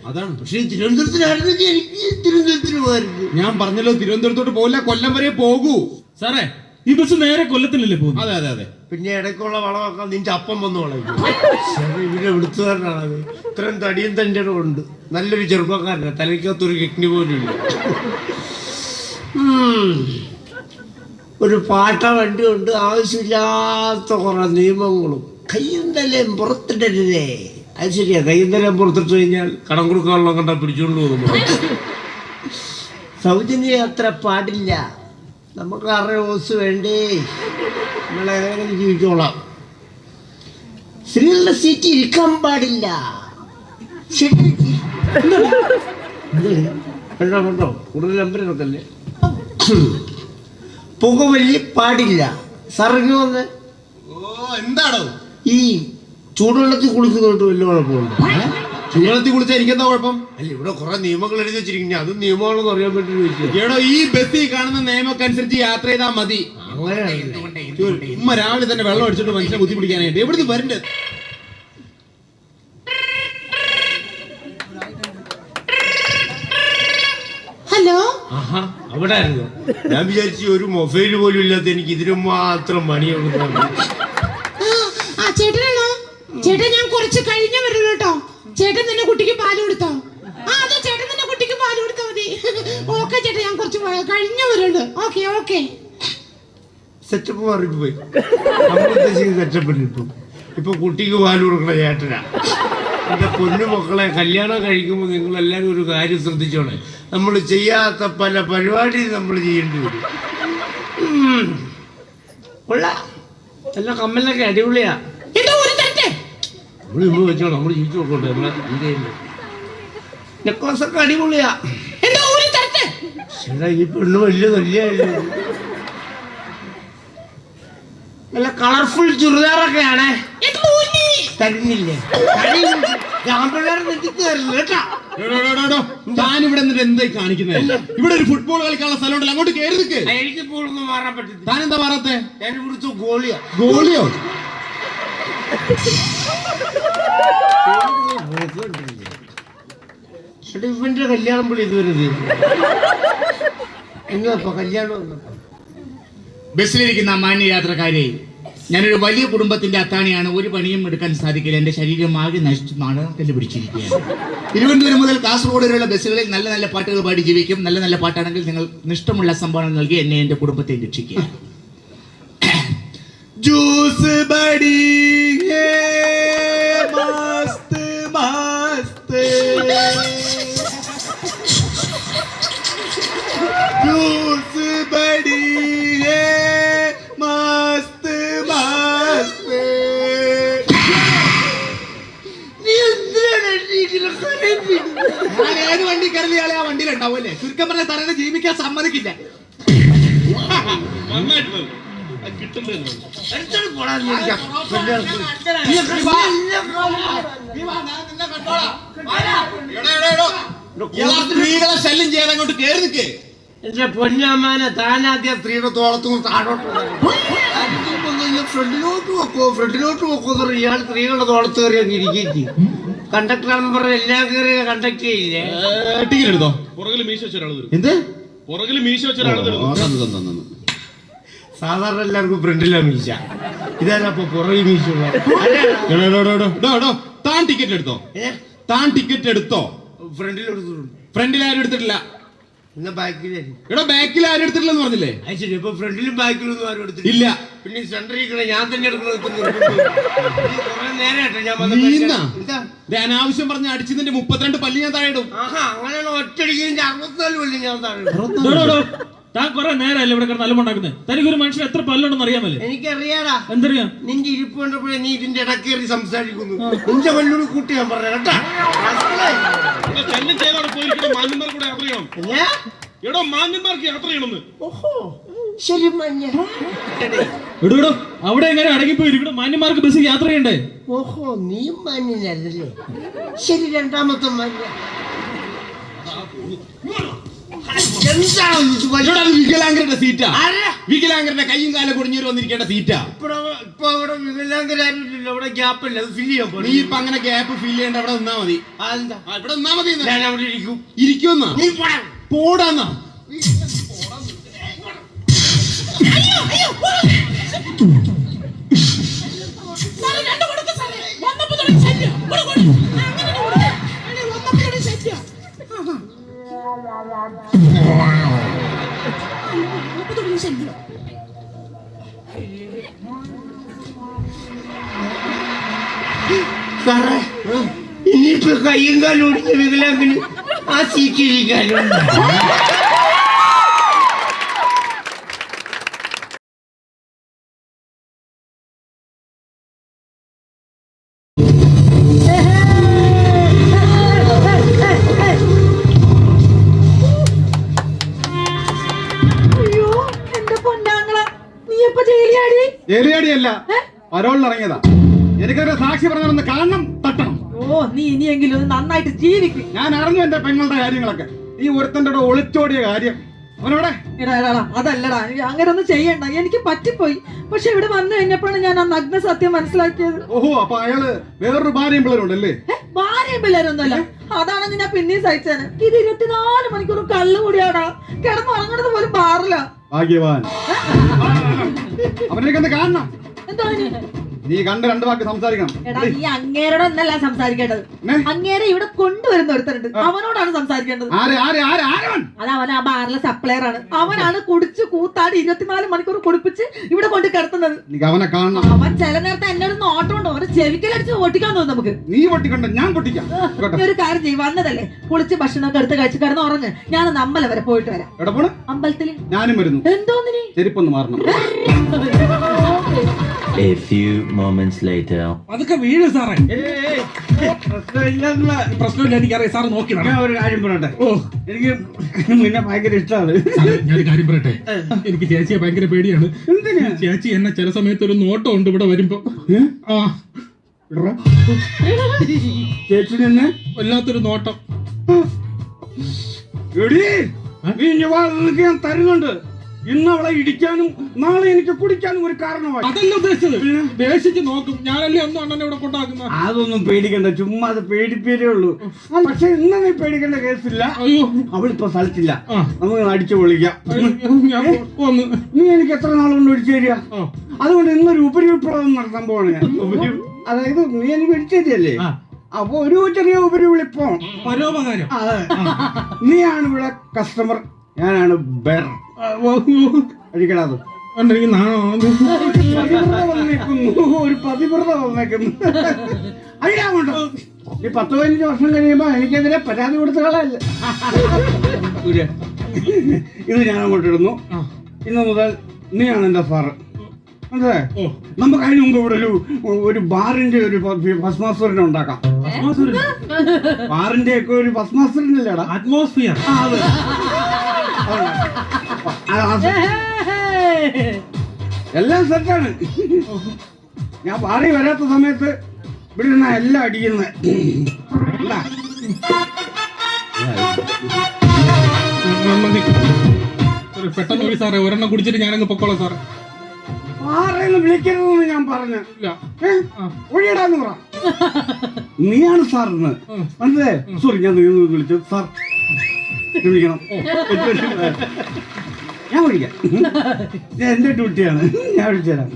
അതാണ്. പക്ഷെ തിരുവനന്തപുരത്തിനായിരുന്നെങ്കിൽ എനിക്ക് തിരുവനന്തപുരത്തിന് പോകായിരുന്നു. ഞാൻ പറഞ്ഞല്ലോ, തിരുവനന്തപുരത്തോട്ട് പോകില്ല, കൊല്ലം വരെ പോകൂ. സാറേ, ഈ ബസ് നേരെ കൊല്ലത്തിലല്ലേ പോകുന്നത്? അതെ അതെ അതെ. പിന്നെ ഇടയ്ക്കുള്ള വളമൊക്കെ നിന്റെ അപ്പം വന്ന് വളയും. ഇവിടെ വിടുത്തുകാരനാണത്. ഇത്രയും തടിയും തൻ്റെ ഉണ്ട്. നല്ലൊരു ചെറുപ്പക്കാരനാണ്. തലയ്ക്കകത്തൊരു കിഡ്നി പോലും ഇല്ല. ഒരു പാട്ട വണ്ടിയുണ്ട്. ആവശ്യമില്ലാത്ത കുറെ നിയമങ്ങളും. കയ്യും തലയും പുറത്തിടരുതേ. അത് ശരിയാ, കയ്യും തലയും പുറത്തിട്ട് കഴിഞ്ഞാൽ കടം കൊടുക്കാനുള്ള കണ്ടാ പിടിച്ചുകൊണ്ട് പോകുന്നു. സൗജന്യ യാത്ര പാടില്ല. നമുക്ക് 6 ഓസ് വേണ്ടേ. നമ്മളെങ്ങനെ ജീവിച്ചോളാം. സ്ത്രീകളുടെ സീറ്റ് ഇരിക്കാൻ പാടില്ല. ശരി. കണ്ടോ കൂടുതൽ നമ്പർ എടുക്കല്ലേ. പുകവലി പാടില്ല. സാറിന് വന്ന് എന്താണോ ഈ ചൂടുവെള്ളത്തിൽ കുളിക്കുന്നോട്ട് വലിയ കുഴപ്പമുണ്ട്. ചൂടുവെള്ളത്തിൽ കുളിച്ചാൽ എനിക്കെന്താ കുഴപ്പം? അല്ല, ഇവിടെ കുറെ നിയമങ്ങൾ എഴുതി വെച്ചിരിക്കുന്നു. അത് നിയമമാണെന്ന് അറിയാൻ വേണ്ടി ചോദിച്ചു. എടോ, ഈ ബസ്സിൽ കാണുന്ന നിയമമൊക്കെ അനുസരിച്ച് യാത്ര ചെയ്താൽ മതി. ഉമ്മ രാവിലെ തന്നെ വെള്ളം അടിച്ചിട്ട് മനുഷ്യനെ ബുദ്ധി പിടിക്കാനായിട്ട് എവിടുന്ന് വരണ്ടേ? ഹലോ. അവിടെ ആയിരുന്നു. ഞാൻ വിചാരിച്ചു ഒരു മൊബൈൽ പോലും ഇല്ലാത്ത എനിക്ക് ഇതിനു മാത്രം മണിയുള്ളൂ. ചേട്ടനാണോ? ചേട്ടൻ ഞാൻ കുറച്ച് കഴിഞ്ഞ വരുള്ളൂ കേട്ടോ. ചേട്ടൻ നിന്റെ കുട്ടിക്ക് പാല് കൊടുത്തോ? അതെ, ചേട്ടൻ നിന്റെ കുട്ടിക്ക് പാല് കൊടുത്താൽ മതി. ഓക്കെ ചേട്ടാ, ഞാൻ കുറച്ച് കഴിഞ്ഞ വരുന്നുണ്ട്. Okay okay. സെറ്റപ്പ് മാറിപ്പോയി. നമ്മൾ ഉദ്ദേശിക്കുന്ന സെറ്റപ്പിന് ഇപ്പൊ കുട്ടിക്ക് പാല് കൊടുക്കണ ചേട്ടനാ. എന്റെ പൊന്നു മക്കളെ, കല്യാണം കഴിക്കുമ്പോൾ നിങ്ങൾ എല്ലാവരും ഒരു കാര്യം ശ്രദ്ധിച്ചോളെ. നമ്മൾ ചെയ്യാത്ത പല പരിപാടിയും നമ്മൾ ചെയ്യേണ്ടി വരും. കൊള്ളാം, എല്ലാ കമ്മലൊക്കെ അടിപൊളിയാ. നമ്മൾ ഇന്ന് വെച്ചോ, നമ്മൾ ജീവിച്ചു നോക്കട്ടെ. നമ്മളെ ഇന്ത്യയിൽ നെക്ലസ് ഒക്കെ അടിപൊളിയാ. ഈ പെണ്ണ് വലിയ കല്യാണ നല്ല കളർഫുൾ ചുരിദാറൊക്കെയാണ്. തരുന്നില്ലേ? താനിവിടെ എന്നിട്ട് എന്തായി കാണിക്കുന്നത്? ഇവിടെ ഒരു ഫുട്ബോൾ കളിക്കാനുള്ള സ്ഥലം ഉണ്ടല്ലോ, അങ്ങോട്ട് കയറി നിൽക്ക്. എനിക്ക് ഇപ്പോഴൊന്നും മാറാൻ പറ്റില്ല. താൻ എന്താ മാറാത്തെ? ഞാൻ ഇവിടുത്തെ ഗോളിയാ. ഗോളിയോ? ഇവന്റെ കല്യാണം പോലും ഇതുവരെ എന്നാ കല്യാണം. ബസ്സിലിരിക്കുന്ന മാന്യ യാത്രക്കാരെ, ഞാനൊരു വലിയ കുടുംബത്തിന്റെ അത്താണിയാണ്. ഒരു പണിയും എടുക്കാൻ സാധിക്കില്ല. എന്റെ ശരീരം ആകെ നശിച്ചു മണക്കല്ല് പിടിച്ചിരിക്കുകയാണ്. തിരുവനന്തപുരം മുതൽ കാസർഗോഡ് വരെയുള്ള ബസ്സുകളിൽ നല്ല നല്ല പാട്ടുകൾ പാടി ജീവിക്കും. നല്ല നല്ല പാട്ടാണെങ്കിൽ നിങ്ങൾ നിഷ്ഠമുള്ള സംഭാവന നൽകി എന്നെ എന്റെ കുടുംബത്തെ രക്ഷിക്കുക. ജ്യൂസ് ബടി മസ്ത് മസ്ത്, ജ്യൂസ് ബടി മസ്ത് മസ്ത്. ഞാൻ ഏത് വണ്ടി കയറി ആളെ ആ വണ്ടിയിലുണ്ടാവുമല്ലേ? ചുരുക്കം പറഞ്ഞ തറയെ ജീവിക്കാൻ സമ്മതിക്കില്ല. സ്ത്രീകളെ ശല്യം ചെയ്യാൻ അങ്ങോട്ട് കയറി നിൽക്കേ. എന്റെ പൊന്നമ്മാനെ, താനാദ്യം സ്ത്രീയുടെ തോളത്തും താഴോട്ട് ഫ്രണ്ടിലോട്ട് വെക്കോ. ഇയാൾ സ്ത്രീകളുടെ തോളത്ത് കയറി അങ്ങ് ഇരിക്കും. കണ്ടക്ടറാണെന്ന് പറഞ്ഞ എല്ലാം കയറി കണ്ടക്ട് ചെയ്യില്ലേ? ടിക്കറ്റ് എടുത്തോ? എന്ത് പുറകിൽ മീശ വെച്ച ഒരാൾ സാധാരണ എല്ലാവർക്കും ഫ്രണ്ടിലാ മീശ. ഇതാരാ അപ്പൊ പുറകിൽ മീശ? താൻ ടിക്കറ്റ് എടുത്തോ? താൻ ടിക്കറ്റ് എടുത്തോ? ഫ്രണ്ടിൽ ആരും എടുത്തിട്ടില്ല. എന്നാ ബാക്കിൽ? എടോ ബാക്കിൽ ആരും എടുത്തിട്ടില്ലെന്ന് പറഞ്ഞില്ലേ? ശരി, ഇപ്പൊ ഫ്രണ്ടിലും ബാക്കിലൊന്നും ആരും എടുത്തിട്ടില്ല. ഇല്ല. പിന്നെ സെന്ററിൽ ഞാൻ തന്നെ എടുക്കുന്നത്. അനാവശ്യം പറഞ്ഞ അടിച്ചതിന്റെ 32 പല്ല് ഞാൻ താഴെ ഇടും. ആഹാ, അങ്ങനെയാണ്. ഒറ്റടിക്കുന്നതിന്റെ 64 പല്ല് ഞാൻ താഴെ. താൻ കുറെ നേരമല്ലേ ഇവിടെ കിടന്ന് അലമുണ്ടാക്കുന്നത്? തനിക്കൊരു മനുഷ്യൻ എത്ര പല്ലുണ്ടെന്ന് അറിയാമല്ലേ? എനിക്കറിയാടാ. എന്തറിയാം? നിന്റെ ഇരിപ്പ് കണ്ടപ്പോഴേ നീ ഇതിന്റെ ഇടക്കേറി സംസാരിക്കുന്നു. നിന്റെ പല്ലൂടെ കൂട്ടി ഞാൻ പറഞ്ഞ കേട്ടാ. മാന്യന്മാർക്ക് യാത്ര ചെയ്യണമെന്ന്. ഓഹോ, ശരി മഞ്ഞ. ഇടോ അവിടെ എങ്ങനെ അടങ്ങിപ്പോയിരിക്കണം? മാന്യന്മാർക്ക് ബസ്സിൽ യാത്ര ചെയ്യണ്ടേ? ഓഹോ, നീ മഞ്ഞല്ലേ? ശരി, രണ്ടാമത്തെ മഞ്ഞ. വികലാംഗരുടെ സീറ്റാ. വികലാംഗരുടെ കൈയും കാലം കുടിഞ്ഞേറി വന്നിരിക്കേണ്ട സീറ്റാ. ഇപ്പൊ അവിടെ വികലാംഗരായിട്ടില്ല, അവിടെ ഗ്യാപ്പില്ല. അത് ഫില്ല് ചെയ്യാൻ. നീ ഇപ്പൊ അങ്ങനെ ഗ്യാപ്പ് ഫില്ല് ചെയ്യേണ്ട, അവിടെ നിന്നാ മതി. ഇവിടെ നിന്നാ മതി. ഞാൻ അവിടെ ഇരിക്കും. ഇരിക്കുമെന്നാ? പോടാന്നാ? സാറേ, ഇനിയിപ്പോ കയ്യും കാലും ഒടിഞ്ഞ വികലാംഗന് ആ സീറ്റിരിക്കാലോ. അയ്യോ, എന്റെ പൊന്നാങ്ങള, നീ എപ്പോ ജയിലിയാടി? ജയിലിയാടിയല്ല, പരോളിലിറങ്ങിയതാ. എനിക്കൊരു സാക്ഷി പറഞ്ഞൊന്ന് കാണണം, തട്ടണം. ഓ, നീ ഇനിയെങ്കിലും ഒന്ന് നന്നായിട്ട് ജീവിക്കും. ഞാൻ അറിഞ്ഞു എന്റെ പെങ്ങളുടെ കാര്യങ്ങളൊക്കെ. നീ ഒരുത്തന്റെ ഒളിച്ചോടിയ കാര്യം അവനോടെ. അതല്ലടാ, അങ്ങനെ ഒന്നും ചെയ്യണ്ട. എനിക്ക് പറ്റിപ്പോയി. പക്ഷെ ഇവിടെ വന്നു കഴിഞ്ഞപ്പോഴാണ് ഞാൻ ആ നഗ്ന സത്യം മനസ്സിലാക്കിയത്. ഓഹോ, അപ്പൊ അയാള് വേറൊരു ഭാര്യയും പിള്ളേരുണ്ടല്ലേ? ഭാര്യയും പിള്ളേരൊന്നുമല്ല. അതാണെങ്കിൽ ഞാൻ പിന്നെയും സഹിച്ചേനെ. ഇത് 24 മണിക്കൂർ കള്ളു കൂടിയാടാ. കിടന്നുറങ്ങണത് പോലും ബാറില്ല. ഭാഗ്യവാൻ. അവനൊക്കെ കാണണം. എന്താണ്? നീ രണ്ട് വാക്ക് സംസാരിക്കണം. എടാ നീ അങ്ങേരോട് ഒന്നല്ല സംസാരിക്കേണ്ടത്, അങ്ങേരെ ഇവിടെ കൊണ്ടുവരുന്ന ഒരുത്തരുണ്ട്, അവനോടാണ് സംസാരിക്കേണ്ടത്. അത് അവൻ ആ ബാറിലെ സപ്ലയർ ആണ്. അവനാണ് കുടിച്ച് കൂത്താടി 24 മണിക്കൂർ കുടിപ്പിച്ച് ഇവിടെ കൊണ്ട് കിടത്തുന്നത്. അവനെ കാണണം. അവൻ ചില നേരത്തെ എന്നോട് നോട്ടം ഉണ്ടോ, അവനെ ചെവിക്കലടിച്ച് പൊട്ടിക്കാൻ തോന്നും നമുക്ക്. നീ പൊട്ടിക്കണ്ട, ഞാൻ പൊട്ടിക്കാം. ഒരു കാര്യം ചെയ്യും, വന്നതല്ലേ കുളിച്ച് ഭക്ഷണമൊക്കെ എടുത്ത് കഴിച്ച് കിടന്ന് ഉറങ്ങ്. ഞാനൊന്ന് അമ്പലം വരെ പോയിട്ട് വരാം. അമ്പലത്തിൽ ഞാനും വരുന്നു. എന്തോന്നിന് ചെരുപ്പൊന്ന് മാറണം. A few moments later. അതൊക്കെ വീട് സാറേ. പ്രശ്നമില്ല, എനിക്കറിയാം. സാറ് നോക്കി ഞാൻ ഒരു കാര്യം പറയട്ടെ. എനിക്ക് നിന്നെ ഭയങ്കര ഇഷ്ടമാണ്. ഞാനൊരു കാര്യം പറയട്ടെ, എനിക്ക് ചേച്ചിയെ ഭയങ്കര പേടിയാണ്. ചേച്ചി എന്നെ ചില സമയത്ത് ഒരു നോട്ടം ഉണ്ട് ഇവിടെ വരുമ്പോ. ചേച്ചി നിന്നെ വല്ലാത്തൊരു നോട്ടം. ഞാൻ തരുന്നുണ്ട്. ഇന്ന് അവളെ ഇടിക്കാനും നാളെ എനിക്ക് കുടിക്കാനും ഒരു കാരണമായി. അതല്ല ഉദ്ദേശിച്ചത്. ദേശിച്ച് നോക്കും. ഞാനല്ലേ ഒന്നും അണ്ണനെ ഇവിടെ കൊണ്ടാക്കുന്ന. അതൊന്നും പേടിക്കണ്ട, ചുമ്മാ അത് പേടിപ്പേരേ ഉള്ളൂ. പക്ഷെ ഇന്ന് നീ പേടിക്കേണ്ട കേസില്ല. അയ്യോ, അവളിപ്പോ സ്ഥലത്തില്ല. നമുക്ക് അടിച്ചു പൊളിക്കാം. നീ എനിക്ക് എത്ര നാളുകൊണ്ട് ഒഴിച്ചു തരിക? അതുകൊണ്ട് ഇന്നൊരു ഉപരിവിപ്ലവം നടത്താൻ പോവാണ് ഞാൻ. അതായത് നീ എനിക്ക് ഒഴിച്ചു തരികയല്ലേ, അപ്പൊ ഒരു ചെറിയ ഉപരിവിളിപ്പം പരോപകാരം. നീയാണ് ഇവിടെ കസ്റ്റമർ, ഞാനാണ് ബെർ. അടിക്കടാത്. എനിക്ക് നാണോ? ഒരു പതിവ്രത വന്നേക്കുന്നു. അടിയാമുണ്ടോ? ഈ 10-15 വർഷം കഴിയുമ്പോ എനിക്കെതിരെ പരാതി കൊടുത്തുകളല്ല. ഇത് ഞാൻ അങ്ങോട്ട് ഇടുന്നു. ഇന്ന് മുതൽ നീയാണ് എന്റെ സാറ്. അതെ, നമുക്ക് അതിന് മുമ്പ് ഇവിടെ ഒരു ബാറിന്റെ ഒരു ഫസ്റ്റ് മാസ്റ്ററിനെ ഉണ്ടാക്കാം. ബാറിന്റെ ഒക്കെ ഒരു ഫസ്റ്റ് മാസ്റ്ററിനല്ലേടാ അറ്റ്മോസ്ഫിയർ. എല്ലാം സെറ്റാണ്. ഞാൻ ബാറി വരാത്ത സമയത്ത് ഇവിടെ നിന്നാ എല്ലാം അടിക്കുന്നത്. പെട്ടെന്ന് പോയി സാറേ, ഒരെണ്ണം കുടിച്ചിട്ട് ഞാനങ്ങ് പൊക്കോളാം സാറേ. ആരെയും വിളിക്കരുതെന്ന് ഞാൻ പറഞ്ഞു. ഒഴിയിടാന്ന് പറ. നീയാണ് സാറിന് മനസ്സിലായേ? സോറി, ഞാൻ വിളിച്ചു സാർ വിളിക്കണം. ഞാൻ വിളിക്കാം. എന്റെ ഡ്യൂട്ടിയാണ്, ഞാൻ വിളിച്ചുതരാം.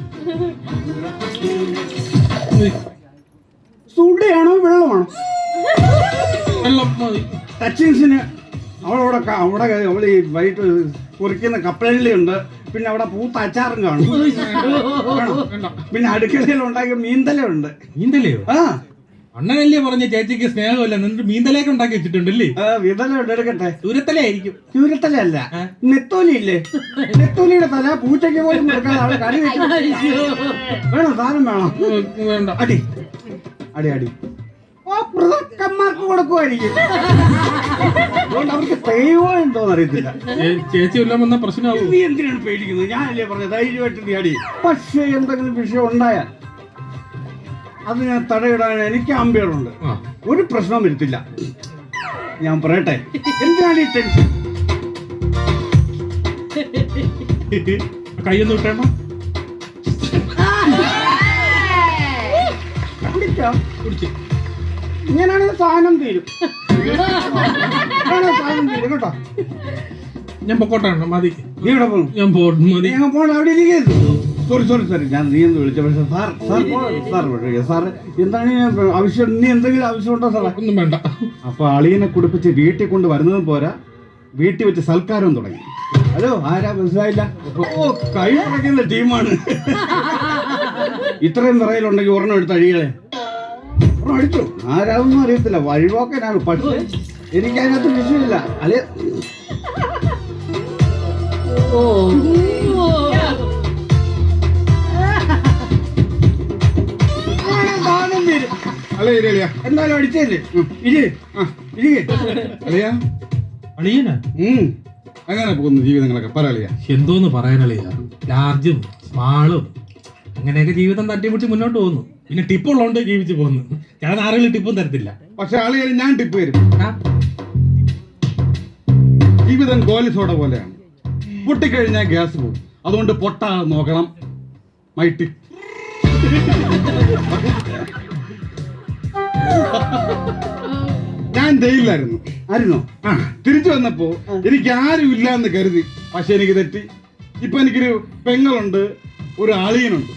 സൂഡയാണോ വെള്ളമാണോ? വെള്ളം മതി. ടച്ചിങ്സിന് അവിടെ അവള് ഈ വൈകിട്ട് കുറിക്കുന്ന കപ്പലണ്ടിയുണ്ട്. പിന്നെ അവിടെ പൂത്ത അച്ചാറും കാണും. പിന്നെ അടുക്കളയിൽ ഉണ്ടാക്കിയ മീന്തലുണ്ട്. മീന്തലയോ? അണ്ണനല്ലേ പറഞ്ഞ ചേച്ചിക്ക് സ്നേഹമല്ല, എന്നിട്ട് മീന്തലേക്ക് ഉണ്ടാക്കി വെച്ചിട്ടുണ്ടല്ലേ? വിതലുണ്ട്, എടുക്കട്ടെ. ചൂരത്തല ആയിരിക്കും. ചൂരത്തലല്ല, നെത്തോലി ഇല്ലേ? നെത്തോലിയുടെ തല പൂച്ചയ്ക്ക് പോലും കൊടുക്കാതെ അവിടെ കറി വെക്കും. വേണോ? സാധനം വേണം. വേണ്ട. അടി അടി അടി പ്രതക്കന്മാർക്ക് കൊടുക്കുമായിരിക്കും. അതുകൊണ്ട് അവർക്ക് ദൈവം എന്തോന്ന് അറിയത്തില്ല. ചേച്ചി എല്ലാം വന്ന പ്രശ്നമാവും. നീ എന്തിനാണ് പേടിക്കുന്നത്? ഞാനല്ലേ പറഞ്ഞത് ധൈര്യമായിട്ട് നീ അടി. പക്ഷേ എന്തെങ്കിലും വിഷയം ഉണ്ടായാൽ അതിനെ തടയിടാൻ എനിക്ക് അമ്പയറുണ്ട്. ഒരു പ്രശ്നവും വരുത്തില്ല. ഞാൻ പറയട്ടെ, എന്തിനാണ് ഈ ടെൻഷൻ? കയ്യൊന്നും വിട്ടേണ്ട. കുടിച്ചു ഇങ്ങനെയാണെങ്കിൽ സാധനം തീരും. സാധനം തീരും കേട്ടോ. ഞാൻ പൊക്കോട്ടെ മതി. നീ ഇവിടെ പോകും? ഞാൻ മതി. ഞാൻ പോകണം. അവിടെ ഇരിക്കുന്നു. സോറി ഞാൻ നീ എന്ന് വിളിച്ച. പക്ഷെ സാർ എന്താണ് ആവശ്യം? നീ എന്തെങ്കിലും ആവശ്യമുണ്ടോ സാറേ? ഒന്നും വേണ്ട. അപ്പൊ അളിയനെ കുടിപ്പിച്ച് വീട്ടിൽ കൊണ്ട് വരുന്നതും പോരാ, വീട്ടിൽ വെച്ച് സൽക്കാരവും തുടങ്ങി. ഹലോ, ആരാ? മനസ്സിലായില്ല. കൈ തുടങ്ങുന്ന ടീമാണ്. ഇത്രയും വിറയിലുണ്ടെങ്കിൽ ഒരെണ്ണം എടുത്ത് അഴികളെ. ഒരെണ്ണം അടിച്ചു. ആരാതൊന്നും അറിയത്തില്ല, വഴിപോക്കനാണ്. പക്ഷേ എനിക്ക് അതിനകത്ത് വിഷയമില്ല. അല്ലെ എന്തായാലും അടിച്ചല്ലേ. അങ്ങനെ പോകുന്നു ജീവിതങ്ങളൊക്കെ. പറയാ എന്തോന്ന് പറയാനളിയ, ലാർജും സ്മാളും അങ്ങനെയൊക്കെ ജീവിതം തട്ടിമുട്ടി മുന്നോട്ട് പോകുന്നു. പിന്നെ ടിപ്പ് ഉള്ളതുകൊണ്ട് ജീവിച്ചു പോകുന്നു. ഞാൻ ആരെങ്കിലും ടിപ്പും തരത്തില്ല. പക്ഷെ ആളുകൾ ഞാൻ ടിപ്പ് തരും. ജീവിതം ഗോലി സോഡ പോലെയാണ്, പൊട്ടിക്കഴിഞ്ഞാൽ ഗ്യാസ് പോകും. അതുകൊണ്ട് പൊട്ടാതെ നോക്കണം. My tip. ഞാൻ ജയിലിലായിരുന്നു. തിരിച്ചു വന്നപ്പോ എനിക്ക് ആരും ഇല്ല എന്ന് കരുതി. പക്ഷെ എനിക്ക് തെറ്റി. ഇപ്പൊ എനിക്കൊരു പെങ്ങളുണ്ട്, ഒരു അളിയനുണ്ട്.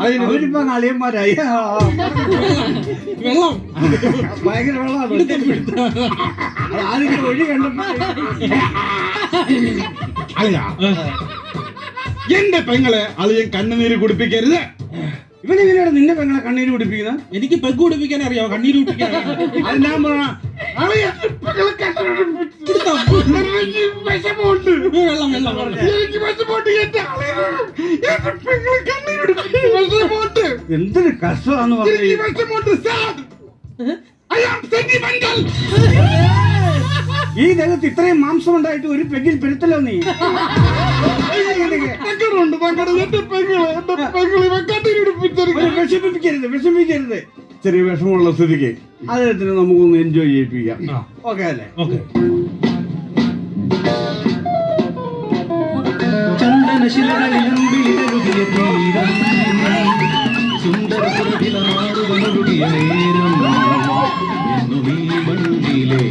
അവരിപ്പോ അളിയന്മാരായി. വെള്ളം ഭയങ്കര വെള്ളമാണ്. ആദ്യം ഒഴി കണ്ടപ്പോ അളിയാ, എന്റെ പെങ്ങളെ അളിയൻ കണ്ണുനീര് കുടിപ്പിക്കരുത്. ഇവനെങ്ങനെയാണ് നിന്റെ പെങ്ങളെ കണ്ണീര് കുടിപ്പിക്കുന്നത്? എനിക്ക് പെഗ് കുടിപ്പിക്കാൻ അറിയാമോ? കണ്ണീര് കുടിപ്പിക്കാൻ അത് ഞാൻ പറഞ്ഞ വിഷമുണ്ട്. വെള്ളം വെള്ളം എനിക്ക് വിഷമുണ്ട്. വിഷമുണ്ട്. എന്തൊരു കഷ്ടമാണെന്ന് പറഞ്ഞു. വിഷമുണ്ട്. ഈ ദേഹത്ത് ഇത്രയും മാംസം ഉണ്ടായിട്ട് ഒരു പെഗ്ഗിൽ പെരുത്തല്ലോ നീ. വിഷമിപ്പിക്കരുത്. ചെറിയ വിഷമമുള്ള സ്ഥിതിക്ക് അദ്ദേഹത്തിന് നമുക്കൊന്ന് എൻജോയ് ചെയ്യിപ്പിക്കാം. ഓക്കെ അല്ലേ? ചന്ദനശിലകളിലമ്പിളിതഴുകിയ തീരം സുന്ദരപുരവിലാറുകളൊഴുകിയ നേരം എന്നുമീ മണ്ണിലെ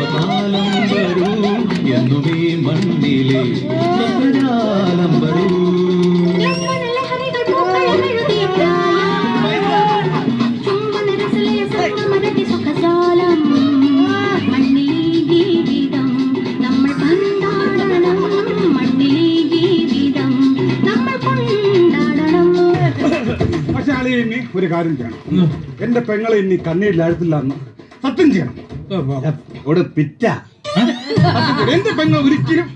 കാലം വരൂ, എന്നുമീ മണ്ണിലെ കാലം വരൂ. പക്ഷെ ആളെ ഇനി ഒരു കാര്യം ചെയ്യണം. എന്റെ പെങ്ങളെ ഇനി കണ്ണീരിലാഴത്തില്ല എന്ന് സത്യം ചെയ്യണം. ഇവിടെ പിറ്റ എന്റെ പെങ്ങൾ ഒരിക്കലും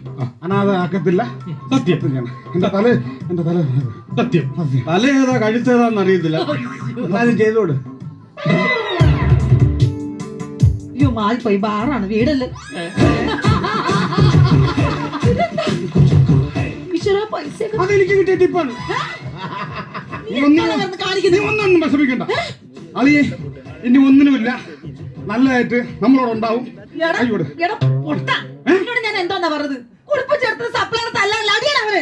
അനാഥ ആക്കത്തില്ല. സത്യം ചെയ്യണം. എന്റെ തല സത്യം. തല ഏതാ കഴുത്തേതാന്ന് അറിയത്തില്ല. എന്നാലും ചെയ്തോട്. അയ്യോ മാറിപ്പോയി. ബാറാണ് വീടല്ലേ. അതെനിക്ക് കിട്ടിയ ടിപ്പാണ്. ഒന്നും വിഷമിക്കണ്ട അളിയെ. ഇനി ഒന്നിനുമില്ല, നല്ലതായിട്ട് നമ്മളോടുണ്ടാവും. ഞാൻ എന്താ പറഞ്ഞത്? കുടുംബം ചേർത്ത് സപ്ലൈ തല്ലാൻ അടിയാണ് അവര്.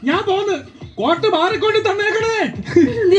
ഞാൻ പോന്ന് കോട്ട് മാറിക്കൊണ്ട് തന്നേക്കണേ. നീ